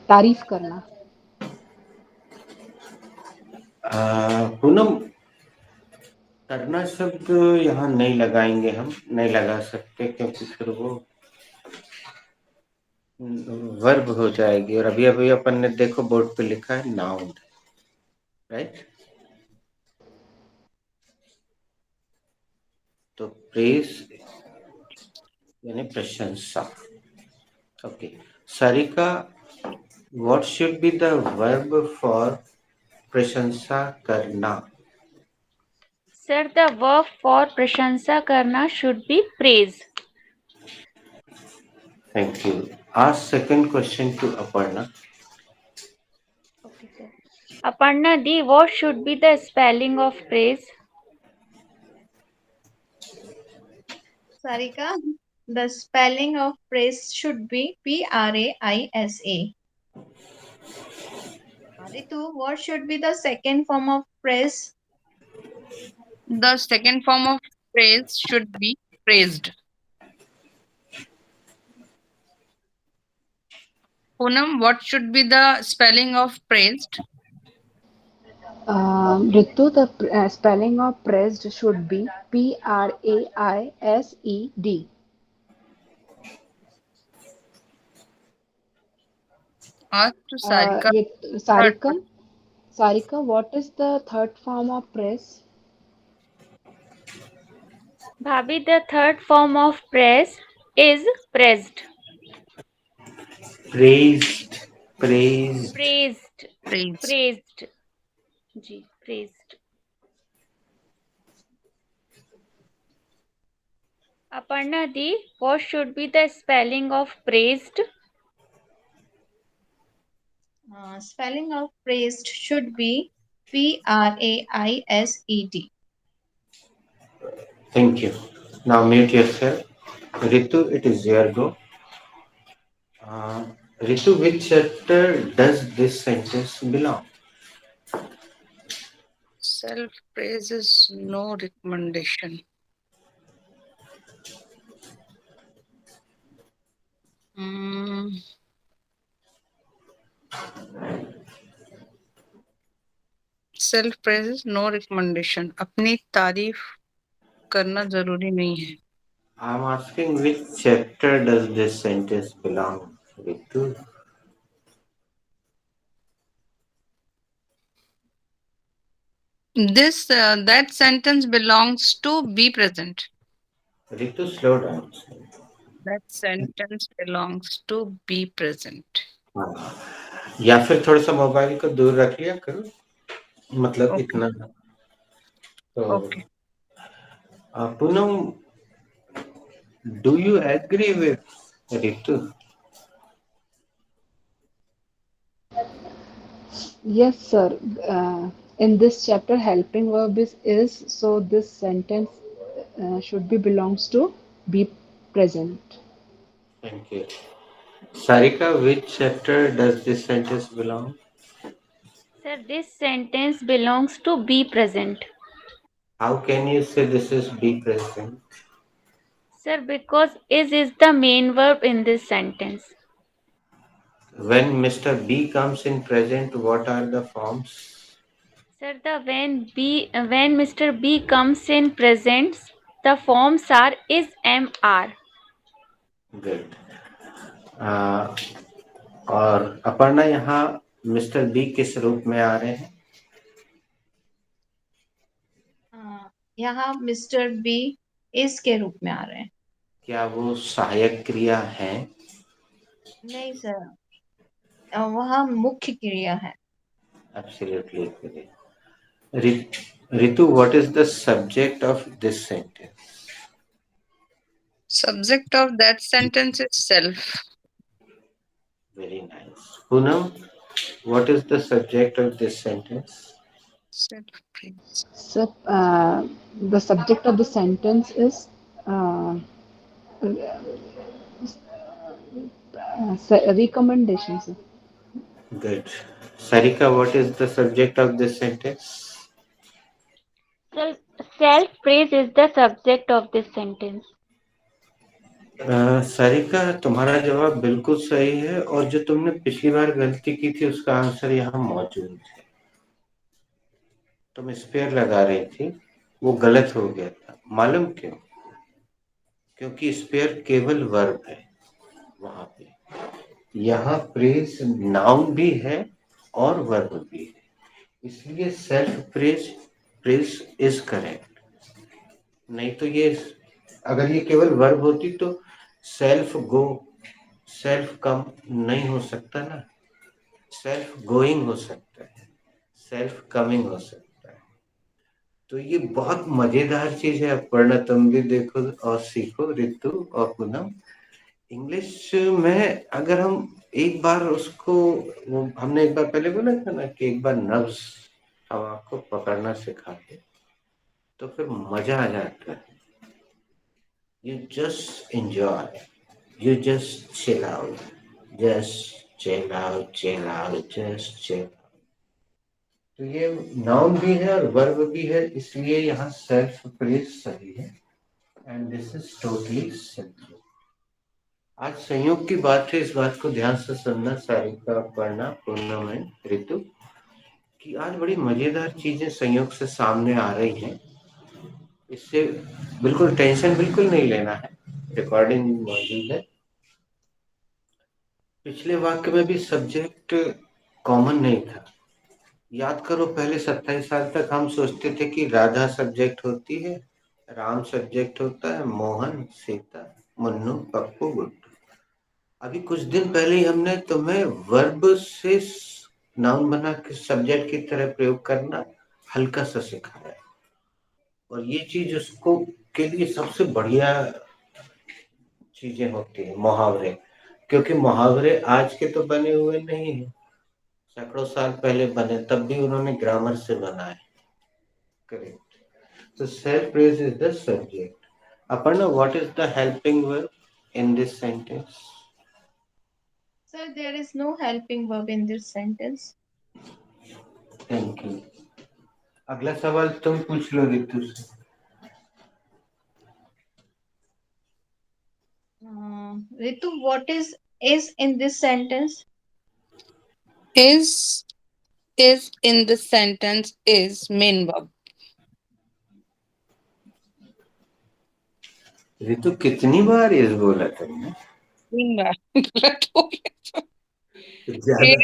तारीफ करना. पूनम, करना शब्द यहाँ नहीं लगाएंगे, हम नहीं लगा सकते क्योंकि फिर वो वर्ब हो जाएगी. और अभी अभी अपन ने देखो बोर्ड पे लिखा है नाउन, राइट? तो प्रेज यानी प्रशंसा. Okay, Sarika, what should be the verb for प्रशंसा करना? Sir, the verb for प्रशंसा करना should be praise. Thank you. Ask second question to Aparna. Okay, sir. Aparna di, what should be the spelling of praise? Sarika, the spelling of praise should be Praisa. Ritu, what should be the second form of praise? The second form of praise should be praised. Poonam, what should be the spelling of praised? Ritu, the spelling of praised should be Praised. Ask to Sarika. Sarika, Sarika, what is the third form of praise? Bhabhi, the third form of praise is praised. Praised. Praised. Praised. Praise. Praised. जी, praised. Aparna di, what should be the spelling of praised? Spelling of praised should be Praised. Thank you. Now mute yourself. Ritu, it is your go. Uh, Ritu, which chapter does this sentence belong? Self praise is no recommendation. Self praise is no recommendation. अपनी तारीफ करना जरूरी नहीं है. I'm asking which chapter does this sentence belong, Ritu? That sentence belongs to be present. Ritu, slow down. That sentence belongs to be present. हाँ, या फिर थोड़ा सा मोबाइल को दूर रख लिया करो, मतलब Okay. इतना तो Okay. Poonam, do you agree with Ritu? Yes, sir. In this chapter, helping verb is so this sentence should be belongs to be present. Thank you. Sarika, which chapter does this sentence belong? Sir, this sentence belongs to be present. How can you say this is be present? Sir, because is the main verb in this sentence. When Mr. B comes in present, what are the forms? Sir, when Mr. B comes in present, the forms are is, am, are. Good. और अपर्णा, यहाँ mister B किस रूप में आ रहे हैं? यहाँ mister B इस के रूप में आ रहे हैं. क्या वो सहायक क्रिया है? नहीं सर, वहाँ मुख्य क्रिया है. Absolutely correct. Ritu, what is the subject of this sentence? Subject of that sentence is self. Very nice. Poonam, what is the subject of this sentence? Self praise. So, the subject of the sentence is recommendations. Good. Sarika, what is the subject of this sentence? Self-praise is the subject of this sentence. Sarika, तुम्हारा जवाब बिल्कुल सही है, और जो तुमने पिछली बार गलती की थी उसका आंसर यहाँ मौजूद है. तुम स्पेयर लगा रही थी, वो गलत हो गया था. मालूम क्यों? क्योंकि स्पेयर केवल वर्ब है वहां पे. यहाँ प्रेज नाउन भी है और वर्ब भी है, इसलिए सेल्फ प्रेज इज करेक्ट. नहीं तो ये, अगर ये केवल वर्ब होती तो सेल्फ गो, सेल्फ कम नहीं हो सकता ना. सेल्फ गोइंग हो सकता है, सेल्फ कमिंग हो सकता है. तो ये बहुत मजेदार चीज है. पढ़ना तुम भी देखो और सीखो, रितु और पूनम. इंग्लिश में अगर हम एक बार उसको, वो हमने एक बार पहले बोला था ना कि एक बार नब्ज हम आपको पकड़ना सिखाते तो फिर मजा आ जाता है. You just enjoy. You just chill out. Just chill out, chill out, just chill out. तो ये नाउन भी है और वर्ब भी है, इसलिए यहाँ सेल्फ प्रेज सही है. And this is totally simple. आज संयोग की बात है, इस बात को ध्यान से सुनना सारिका, पढ़ना, पूनम एंड ऋतु, कि आज बड़ी मजेदार चीजें संयोग से सामने आ रही हैं. इससे बिल्कुल टेंशन बिल्कुल नहीं लेना है. रिकॉर्डिंग मौजूद है. पिछले वाक्य में भी सब्जेक्ट कॉमन नहीं था, याद करो, पहले 27 साल तक हम सोचते थे कि राधा सब्जेक्ट होती है, राम सब्जेक्ट होता है, मोहन, सीता, मुन्नू, पप्पू, गुड्डू। अभी कुछ दिन पहले ही हमने तुम्हें वर्ब से नाउन बना के सब्जेक्ट की तरह प्रयोग करना हल्का सा सिखाया, और ये चीज उसको के लिए सबसे बढ़िया चीजें होती है मुहावरे, क्योंकि मुहावरे आज के तो बने हुए नहीं है, सैकड़ों साल पहले बने, तब भी उन्होंने ग्रामर से बनाए। Correct. So self-praise is the subject. Aparna, what is the helping verb in this sentence? Sir, there is no helping verb in this sentence. Thank you. अगला सवाल तुम पूछ लो रितु से। Ritu, what is in this sentence? Is in the sentence is main verb. Ritu, कितनी बार इस बोला तुमने? 3 बार। ज्यादा।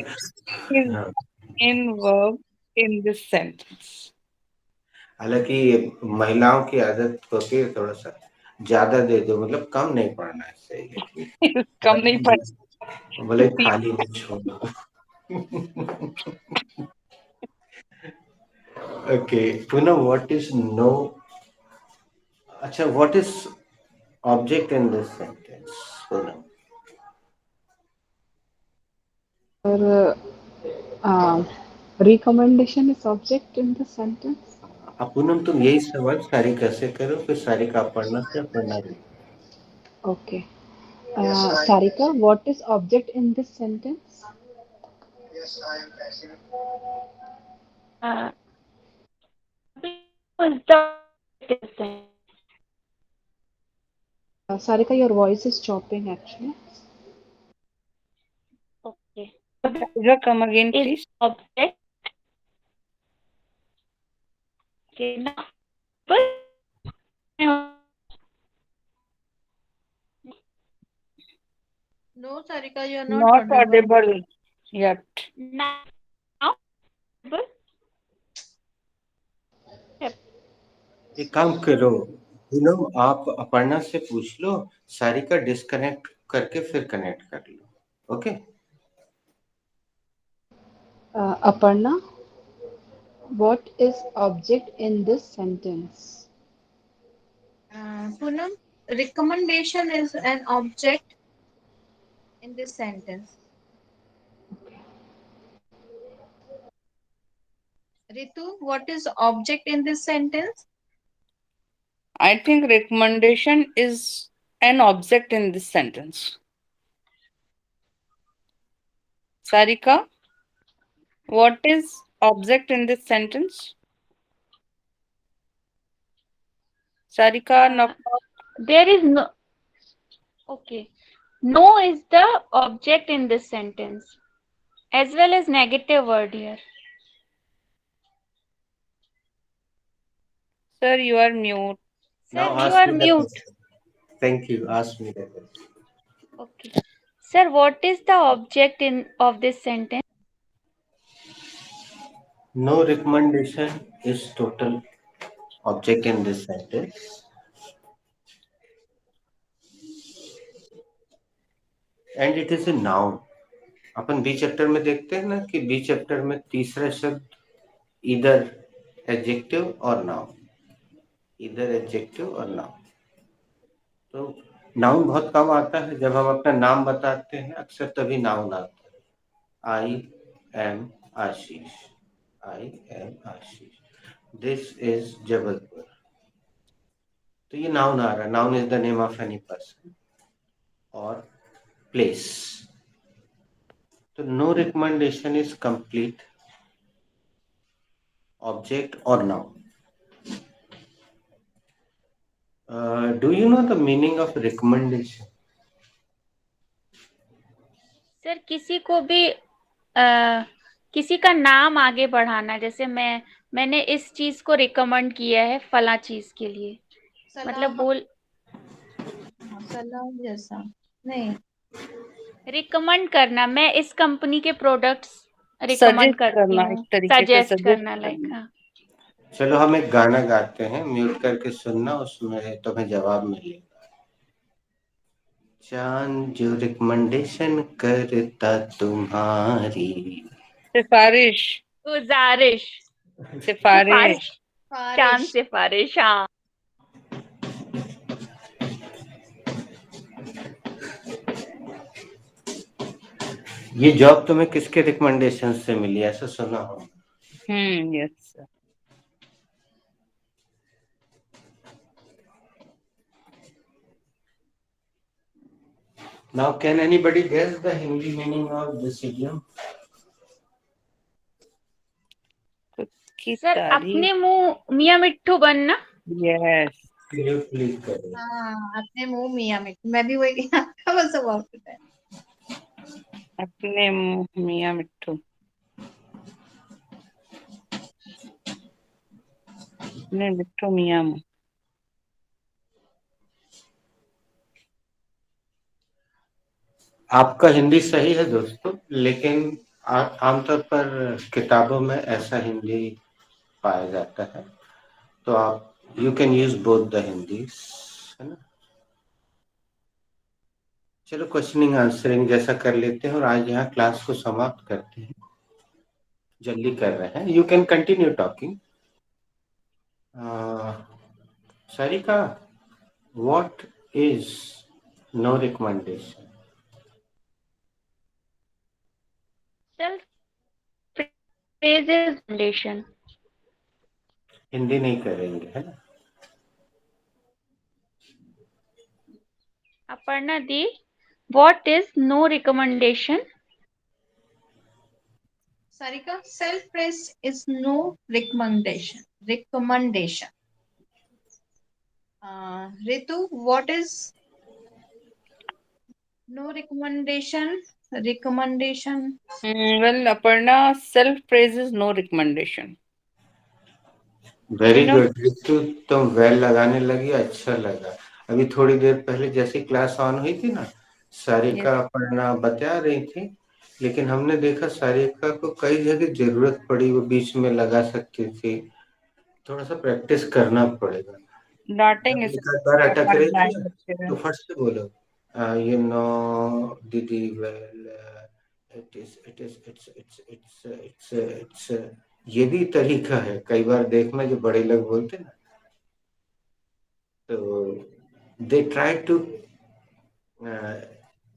is हाँ। main verb in this sentence. हालांकि महिलाओं की आदत होती है थोड़ा सा ज्यादा दे दो, मतलब कम नहीं पढ़ना है, सही है। कम नहीं पढ़ बोले खाली में छोड़ो। ओके पुनः, व्हाट इज नो, अच्छा, what is object in this sentence पुनः? Or recommendation is object in the sentence. अब पूनम तुम यही सवाल सारिका से करो, फिर सारिका पढ़ना से पढ़ना भी। Okay. Sarika, what is object in this sentence? Was the Sarika, your voice is chopping actually. okay. Come again, Is please. object. Okay, now. No, Sarika, you are Not audible yet. Now. एक काम करो पूनम, आप अपर्णा से पूछ लो, Sarika disconnect करके फिर connect कर लो। Okay. Aparna, what is object in this sentence? Poonam, recommendation is an object in this sentence. Ritu, what is object in this sentence? I think recommendation is an object in this sentence. Sarika, what is object in this sentence? Sarika, knock. There is no. Okay. No is the object in this sentence, as well as negative word here. Sir, you are mute. Sir, Now you ask are me the mute. question. Thank you. Ask me the question. Okay. Sir, what is the object of this sentence? No recommendation is total object in this sentence. And it is a noun. अपन B chapter में देखते हैं ना कि B chapter में तीसरा शब्द इधर एडजेक्टिव और नाउन, इधर एडजेक्टिव और नाउन। तो नाउन बहुत कम आता है, जब हम अपना नाम बताते हैं अक्सर तभी नाउन आता है। I am Ashish, I am Ashish, this is Jabalpur. तो ये नाउन आ रहा है, noun is the name of any person और प्लेस। तो no recommendation is complete object और noun. Do you know the meaning of recommendation? Sir, किसी को भी किसी का नाम आगे बढ़ाना, जैसे मैंने इस चीज को रिकमेंड किया है फला चीज के लिए, मतलब बोल सलाह जैसा नहीं, रिकमेंड करना, मैं इस कंपनी के प्रोडक्ट्स रिकमेंड सजेस्ट करती करना, हूँ, एक तरीके से सजेस्ट सजेस्ट करना लाइक। करना। हाँ, चलो हम एक गाना गाते हैं, म्यूट करके सुनना, उसमें तुम्हें जवाब मिलेगा। चांद जो रिकमेंडेशन करता तुम्हारी। सिफारिश, गुजारिश, सिफारिश। सिफारिश, चांद फारिश। सिफारिश। हाँ, ये जॉब तुम्हें किसके रिकमेंडेशन से मिली, ऐसा सुना हो? Yes. Now, can anybody guess the Hindi meaning of this idiom? की सर तारीफ। अपने मुंह मियाँ मिट्ठू बनना। यस, Can you please करें? हाँ, अपने मुंह मियाँ मिट्ठू, मैं भी वही I was about to say. अपने मुंह मियाँ मिट्ठू, अपने मिट्ठू मियाँ मुंह। आपका हिंदी सही है दोस्तों, लेकिन आमतौर पर किताबों में ऐसा हिंदी पाया जाता है, तो आप you can use both the Hindi, है ना। चलो क्वेश्चनिंग आंसरिंग जैसा कर लेते हैं और आज यहाँ क्लास को समाप्त करते हैं, जल्दी कर रहे हैं। You can continue talking. Sarika, what is no recommendation? Self praise is recommendation. Hindi नहीं करेंगे, है ना। Aparna di, what is no recommendation? Sarika, self-praise is no recommendation. Recommendation. Ritu, what is no recommendation? Recommendation. Well, Aparna, self praise is no recommendation. Very You know, good Ritu, तुम well लगाने लगी, अच्छा लगा। अभी थोड़ी देर पहले जैसे क्लास ऑन हुई थी ना, yes, सारिका पढ़ना बता रही थी, लेकिन हमने देखा सारिका को कई जगह जरूरत पड़ी, वो बीच में लगा सकती थी। थोड़ा सा प्रैक्टिस करना पड़ेगा। डांटेंगे जब से एक आध बार अटक हमारे रही थी लाइन ना, बच्चे तो हैं। फट से बोलो, यू नो दीदी, वेल इट्स ये भी तरीका है, कई बार देखना जो बड़े लोग बोलते ना, तो they try to uh,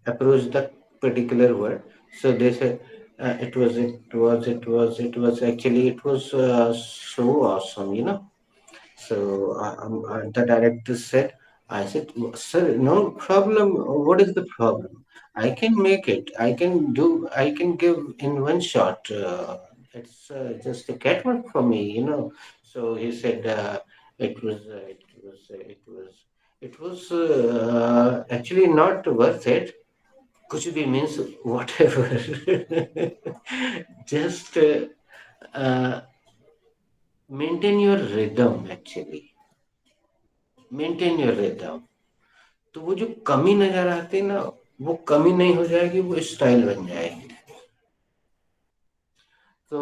approach the particular word, so they say it was actually it was so awesome, you know. So the director said, I said, sir, no problem. What is the problem? I can make it. I can give in one shot. It's just a catwork for me, you know. So he said, it was actually not worth it. कुछ भी means whatever. Just maintain your rhythm actually. Maintain your rhythm. तो वो जो कमी नजर आती है ना, वो कमी नहीं हो जाएगी, वो स्टाइल बन जाएगी। तो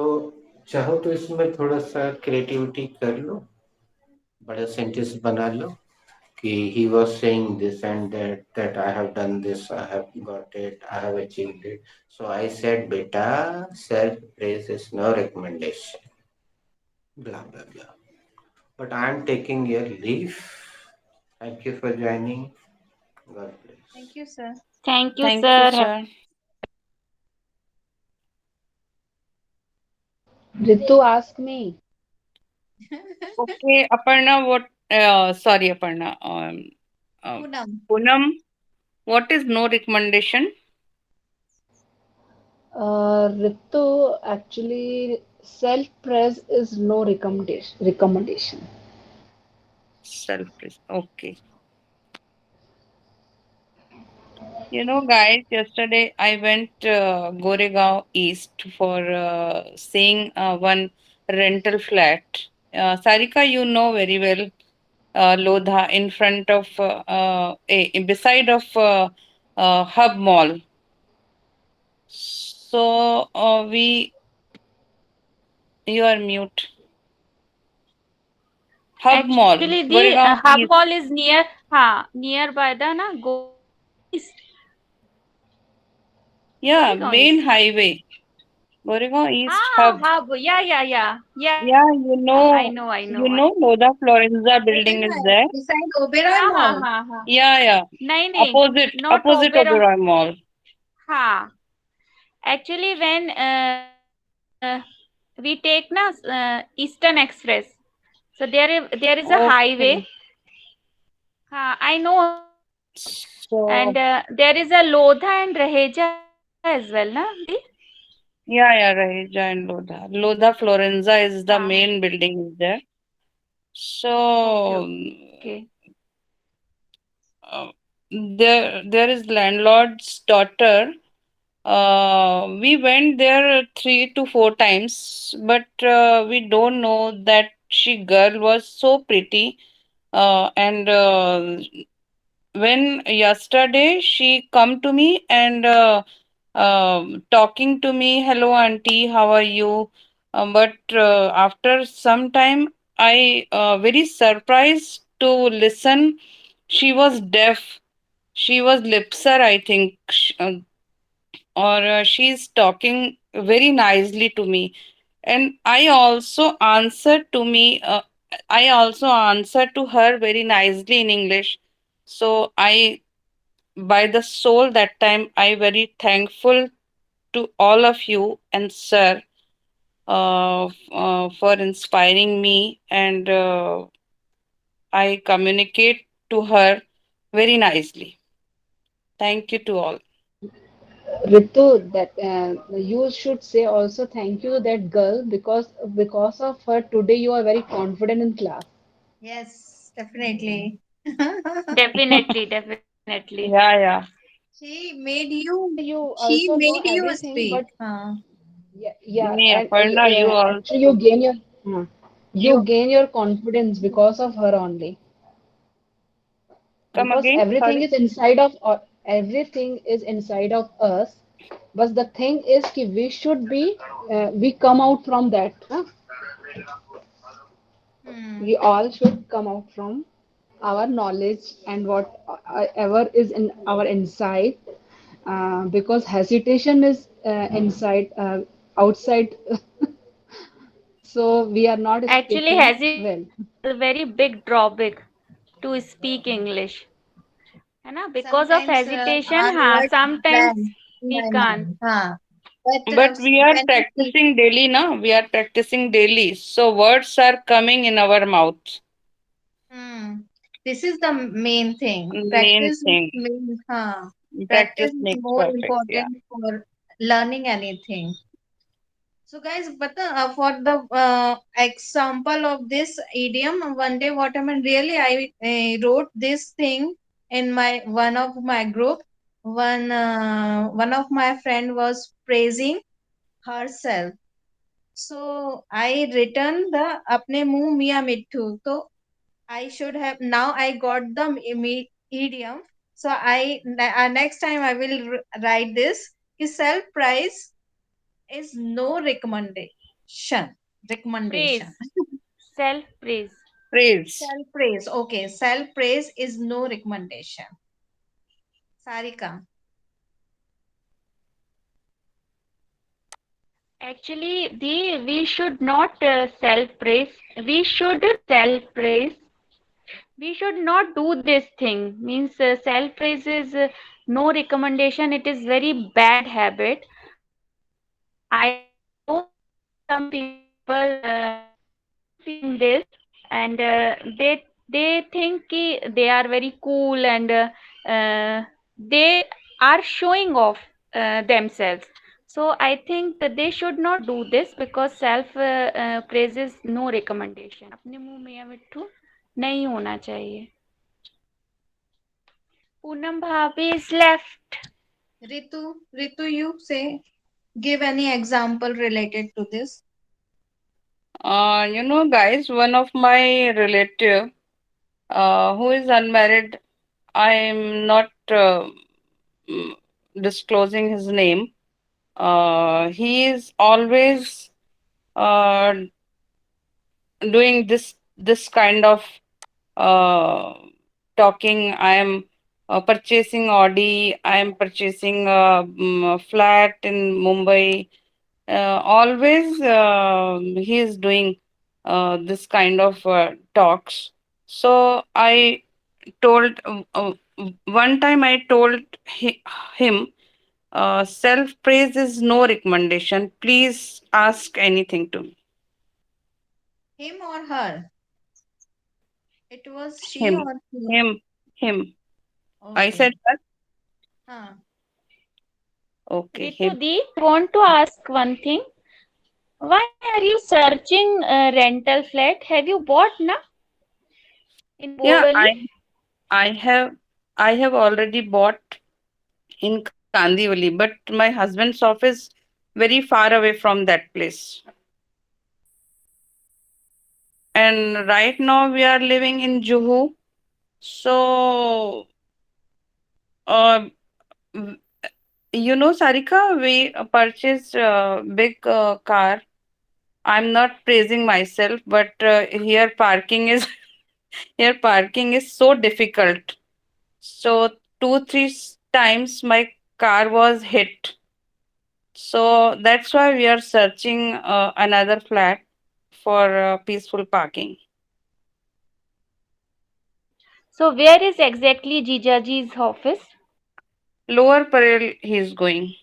चाहो तो इसमें थोड़ा सा क्रिएटिविटी कर लो, बड़ा सेंटेंस बना लो कि he was saying this and that I have done this, I have got it, I have achieved it. So I said, beta, self praise is no recommendation, blah blah blah. But I am taking your leave. Thank you for joining. God bless. Thank you, sir. Thank you Thank you, sir. sir. Ritu, ask me. Okay, Aparna, what? Sorry, Aparna. Poonam. Poonam, what is no recommendation? Ritu, actually, self-praise is no recommendation. Self praise. Okay. You know, guys, yesterday I went Goregaon East for seeing one rental flat. Sarika, you know very well Lodha in front of, beside of Hub Mall. So we You are mute. Hub Mall, Actually, the Goregaon hub East. mall is nearby the na Goregaon East. Yeah, Goregaon East. main highway. Goregaon East Ah, Hub. hub. Yeah. Yeah, I you know. know, Lodha Florenza building is Oberoi, there. beside Oberoi हाँ हाँ Mall. हाँ हाँ Yeah, yeah. नहीं Opposite, not opposite Oberoi. Oberoi Mall. हाँ, actually when we take na Eastern Express, so there is a highway. Okay. हाँ, I know it. And So, there is a Lodha and Raheja as well, na? Di? yeah, Raheja and Lodha. Lodha Florenza is the हाँ, main building is there. okay, So, okay. there is landlord's daughter. We went there 3 to 4 times, but we don't know that she girl was so pretty. And when yesterday she come to me and talking to me, hello auntie, how are you? But after some time, I very surprised to listen. She was deaf. She was lipser, I think, or she's talking very nicely to me, and I also answered to her very nicely in English. So I, by the soul, that time I very thankful to all of you and sir for inspiring me, and I communicate to her very nicely. Thank you to all. Ritu, that you should say also thank you to that girl because of her today you are very confident in class. Yes, definitely. Definitely. Yeah, yeah. She made And you, you she also know made you everything, speak. but yeah, Me, and Aparna, you actually also. you You gain your confidence because of her only. come Because again? Sorry. everything is inside of us, but the thing is ki we should be we come out from that, huh? Hmm. We all should come out from our knowledge and whatever is in our inside, because hesitation is inside outside so we are not Actually, speaking well. hesitation is a very big drawback to speak English. है ना? Because of Sometimes hesitation, our हाँ, words sometimes blank in we my can't. mind. Huh. But But we are when we speak, practicing daily, na? We are practicing daily. So words are coming in our mouth. hmm, this is the main thing. Main Practice is thing. main. Huh. Practice Practice is makes more perfect. Yeah. important for learning anything. So guys, but for the example of this idiom, one day what I mean, really, I wrote this thing in my one of my group. One of my friend was praising herself. So I written the apne muh miya mittu. So I should have now I got the idiom. So next time I will write this. Self price is no recommendation. Praise, self-praise. Praise. Self praise. Okay. Self praise is no recommendation. Sarika. Actually, we should not self-praise. We should self-praise. We should not do this thing. Means self-praise is no recommendation. It is very bad habit. I know some people doing this, and they think ki they are very cool, and they are showing off themselves. So I think that they should not do this because self praise is no recommendation. अपने मुंह में या मिट्ठू नहीं होना चाहिए. Poonam Bhabhi is left. Ritu, you say, give any example related to this. Guys, one of my relative who is unmarried, I am not mm, disclosing his name. He is always uh, doing this kind of uh, talking. I am purchasing Audi. I am purchasing a flat in Mumbai. Always he is doing this kind of talks. So I told one time I told him, self praise is no recommendation. Please ask anything to me. Him or her? It was she Him, or he? him, him. I Okay. said that. Huh. Okay, him. Ritu Di, I want to ask one thing. Why are you searching a rental flat? Have you bought na in Yeah, Borivali? I have I have already bought in Kandivali, but my husband's office very far away from that place. And right now we are living in Juhu. So, uh, w- Sarika, we purchased a big car. I'm not praising myself, but here parking is here parking is so difficult. So two, three times my car was hit. So that's why we are searching another flat for peaceful parking. So where is exactly Jijaji's office? Lower Parel he is going.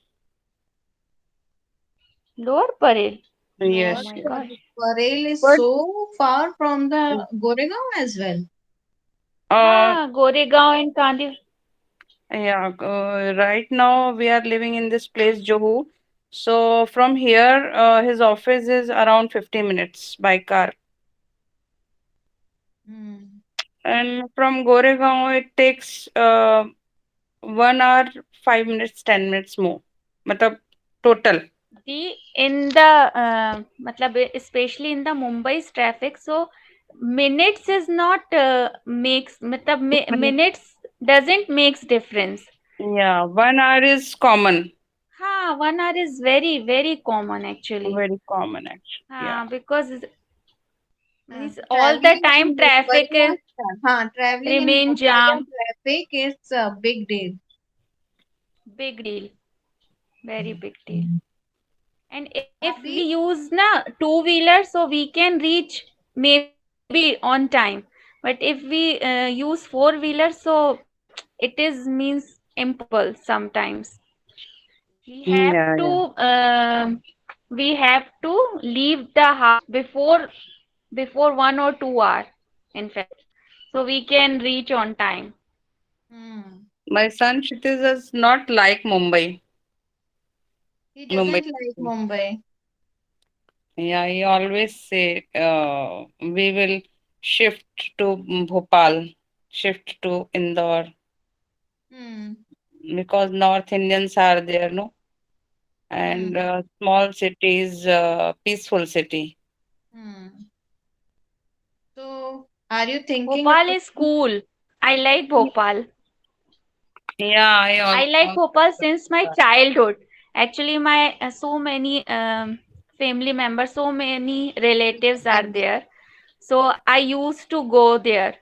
Lower Parel. Oh Lower Yes, my yes. God. Parel is But so far from the Goregaon as well. uh, Goregaon and Kandi. yeah, right now we are living in this place, Johu. So from here, his office is around 50 minutes by car. Hmm. And from Goregaon, it takes 1 hour, 5 minutes, 10 minutes more. Matlab, total. The in the matlab, especially in the Mumbai's traffic, so minutes is not makes matlab, minutes doesn't makes difference. Yeah, 1 hour is common, 1 hour is very very common actually. very common actually. Yeah. Because means all the Traveling time in Mumbai traffic traveling in remain Mumbai and jam. traffic is a big deal. Big deal, very big deal. And if we Abhi, use na two-wheeler, so we can reach maybe on time. But if we use four-wheeler, so it is means impossible sometimes. We have Yeah, to yeah. we have to leave the house before 1 or 2 hours, in fact, so we can reach on time. hmm. My son Kshitiz is not like Mumbai. He Mumbai. doesn't like Mumbai. Yeah, he always say we will shift to Bhopal, shift to Indore Hmm. because North Indians are there, no? And Hmm. small cities, peaceful city. Hmm. So, are you thinking Bhopal about? is cool. I like Bhopal. Yeah, I like Bhopal since my childhood. Actually, my so many family members, so many relatives are there. So I used to go there.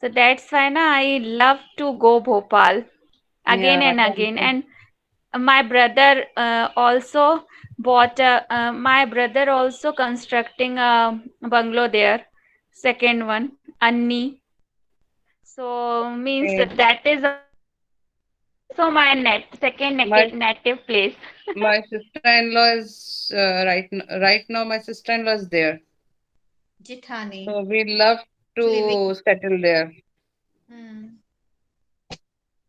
So that's why na, I love to go Bhopal again yeah, and again. And my brother also my brother also constructing a bungalow there. Second one, Anni. So means okay. that is also my second native My place. my sister-in-law is right now. My sister-in-law is there, Jithani so we love living? to settle there. Hmm.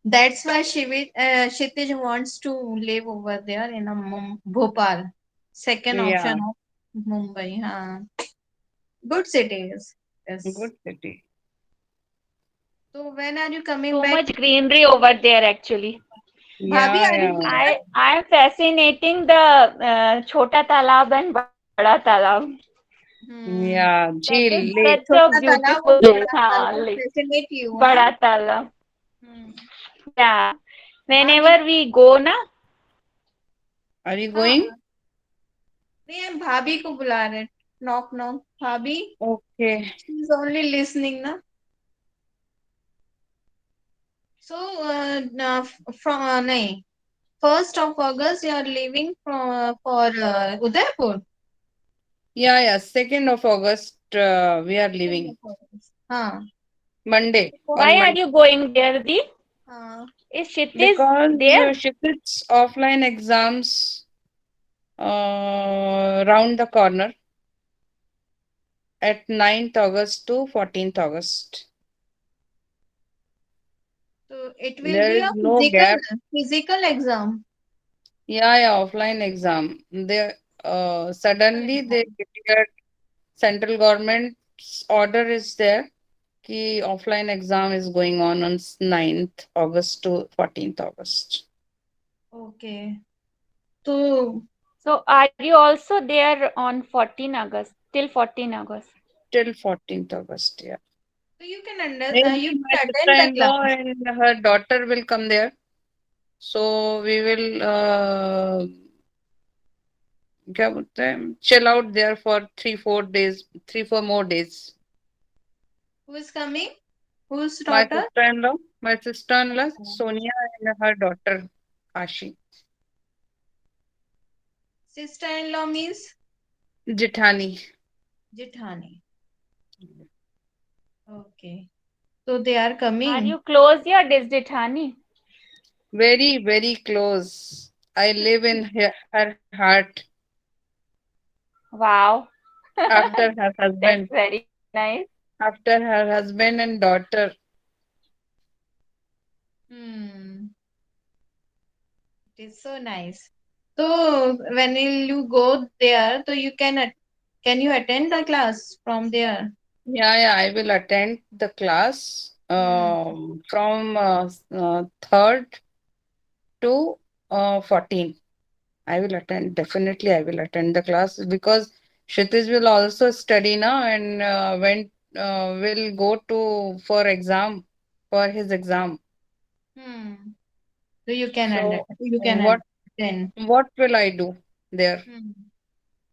That's why Kshitij wants to live over there in a Bhopal. Second Yeah, option of Mumbai. Huh? Good cities. Yes. good city. So when are you coming So back? much greenery over there actually. Bhabhi, Yeah, are you yeah. here? I am fascinating the Chota Talab and Bada Talab. Hmm. Yeah, That is Jheel such Lake. a Chota talab beautiful or place. bada talab Like fascinate you, na? Bada Talab. Hmm. Yeah. Bhabhi, Whenever we go na, Are you huh? going? नहीं, हम भाभी को बुला रहे. Knock knock. भाभी, Okay. she's only listening ना. So from नहीं, 1st of August you are leaving for Udaipur. Yeah. 2nd of August, we are 2nd leaving. of August. हाँ. Monday. Why On are Monday. you going there, Di? हाँ. Is Kshitiz Because there? Kshitij's offline exams round the corner at 9th August to 14th August. So it will There be is a no gap. physical exam. Yeah, offline exam. They suddenly they declared, central government's order is there कि offline exam is going on 9th August to 14th August. Okay. So So are you also there on 14 August, till 14 August? Till 14th August, yeah. you can Maybe you my can attend the sister-in-law class. and her daughter will come there. So we will क्या बोलते हैं, chill out there for 3-4 more days. Who is coming? Whose My daughter? sister-in-law, Sonia, and her daughter, Ashi. Sister-in-law means Jithani. Jithani. Okay. So they are Are coming. you close your Disdithani? Very, very close. I live in her heart Wow, after her that's husband. very nice. After her husband and daughter. Hmm. It is so nice. So when will you go there? So can you attend the class from there? Yeah, I will attend the class Hmm. from 3rd to 14th. I will attend. Definitely, I will attend the class because Kshitiz will also study now and when will go to for exam for his exam. Hmm. So you can So attend. what will I do there? Hmm.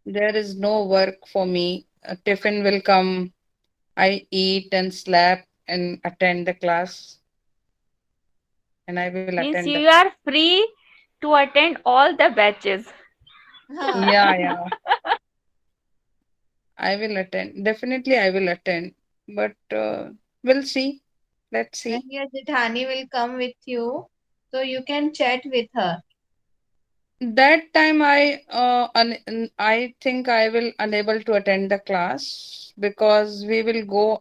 There is no work for me. A tiffin will come. I eat and sleep and attend the class, and I will Means attend the. you are free to attend all the batches. Huh. Yeah. I will attend. Definitely, I will attend. But we'll see. Let's When see. your Jithani will come with you, so you can chat with her. That time I think I will unable to attend the class because we will go.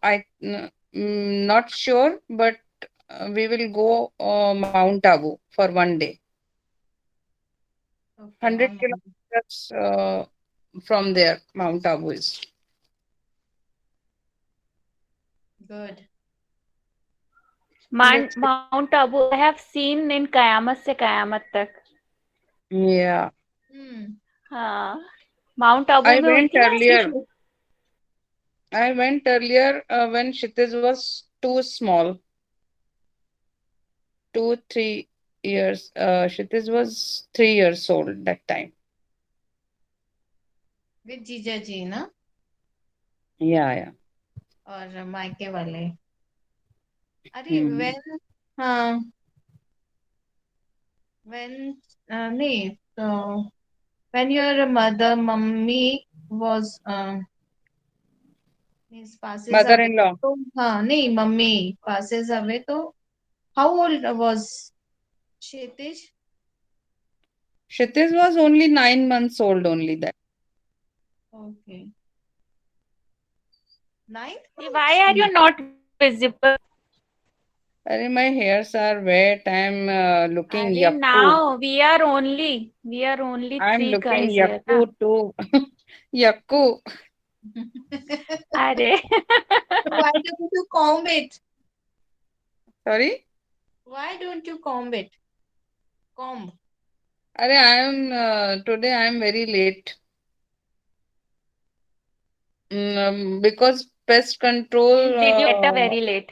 Not sure, but we will go Mount Abu for one day. Okay, 100 on Monday. kilometers from there, Mount Abu is. Good. Let's see. Mount Abu, I have seen in Kayamat se Kayamat tak. Yeah. Hmm. हाँ, Mount Abu I में हुई went थी ना उसकी earlier. shoot. I went earlier when Kshitiz was too small, 2-3 years. Kshitiz was 3 years old that time. With जीजा जी ना Yeah. और मायके वाले. अरे Hmm. हाँ when नहीं so when your mummy was means passes away Mother-in-law. तो हाँ नहीं मम्मी passes away तो how old was Kshitiz? Kshitiz was only 9 months old only that. Okay, 9th Why month. are you not visible? My hairs are wet. I'm looking Arey, yakku. now we are only I'm three looking guys here, na? yakku too. Yakku. Arey. Why don't you comb it? Sorry? Why don't you comb it? Comb. Today I am very late. Because pest control, Means did you get up very late?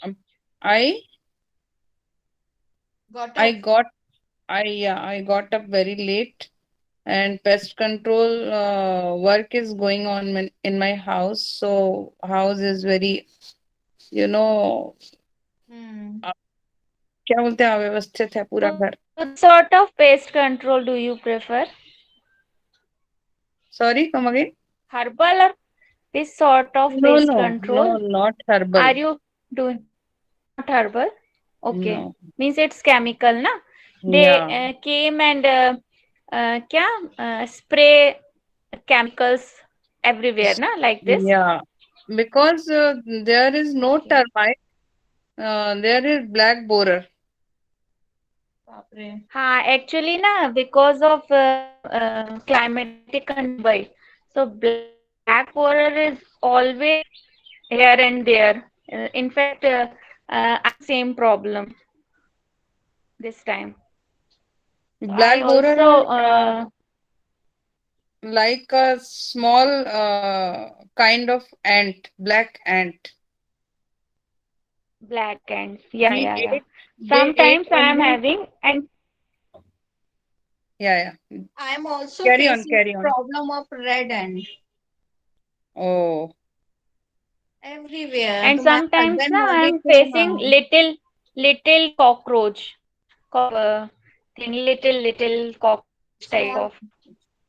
um, I Got I up. got I got up very late and pest control work is going on in my house. So house is very, you know, Hmm. क्या बोलते हैं, अव्यवस्थित है पूरा घर. So what sort of pest control do you prefer? Sorry, come again. Herbal or this sort of No, pest no, control? not herbal. Are you doing not herbal? Okay. No. Means it's chemical, na? They Yeah. came and क्या spray chemicals everywhere, na? Like this. Yeah. Because there is no termite. There is black borer. हाँ, actually ना because of climatic condition by so black borer is always here and there. In fact, same problem this time. So I Black borer also are like a small kind of ant, black ant. black ants. Yeah, They yeah, yeah. ate, they ate Sometimes I am only. having and Yeah, yeah. I am also Carry on, facing carry on. problem of red ant Oh, everywhere. and तो my sometimes husband ना I बोले am कि facing हाँ little cockroach, thing little cockroach type small of.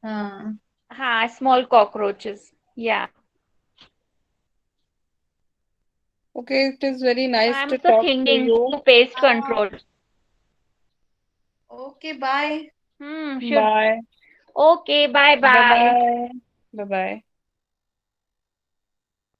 हाँ Small cockroaches. Yeah. okay. It is very So nice I'm to also talk to thinking you. to pest हाँ control. okay bye. Should. Bye. Okay, bye Bye bye. bye. Bye bye.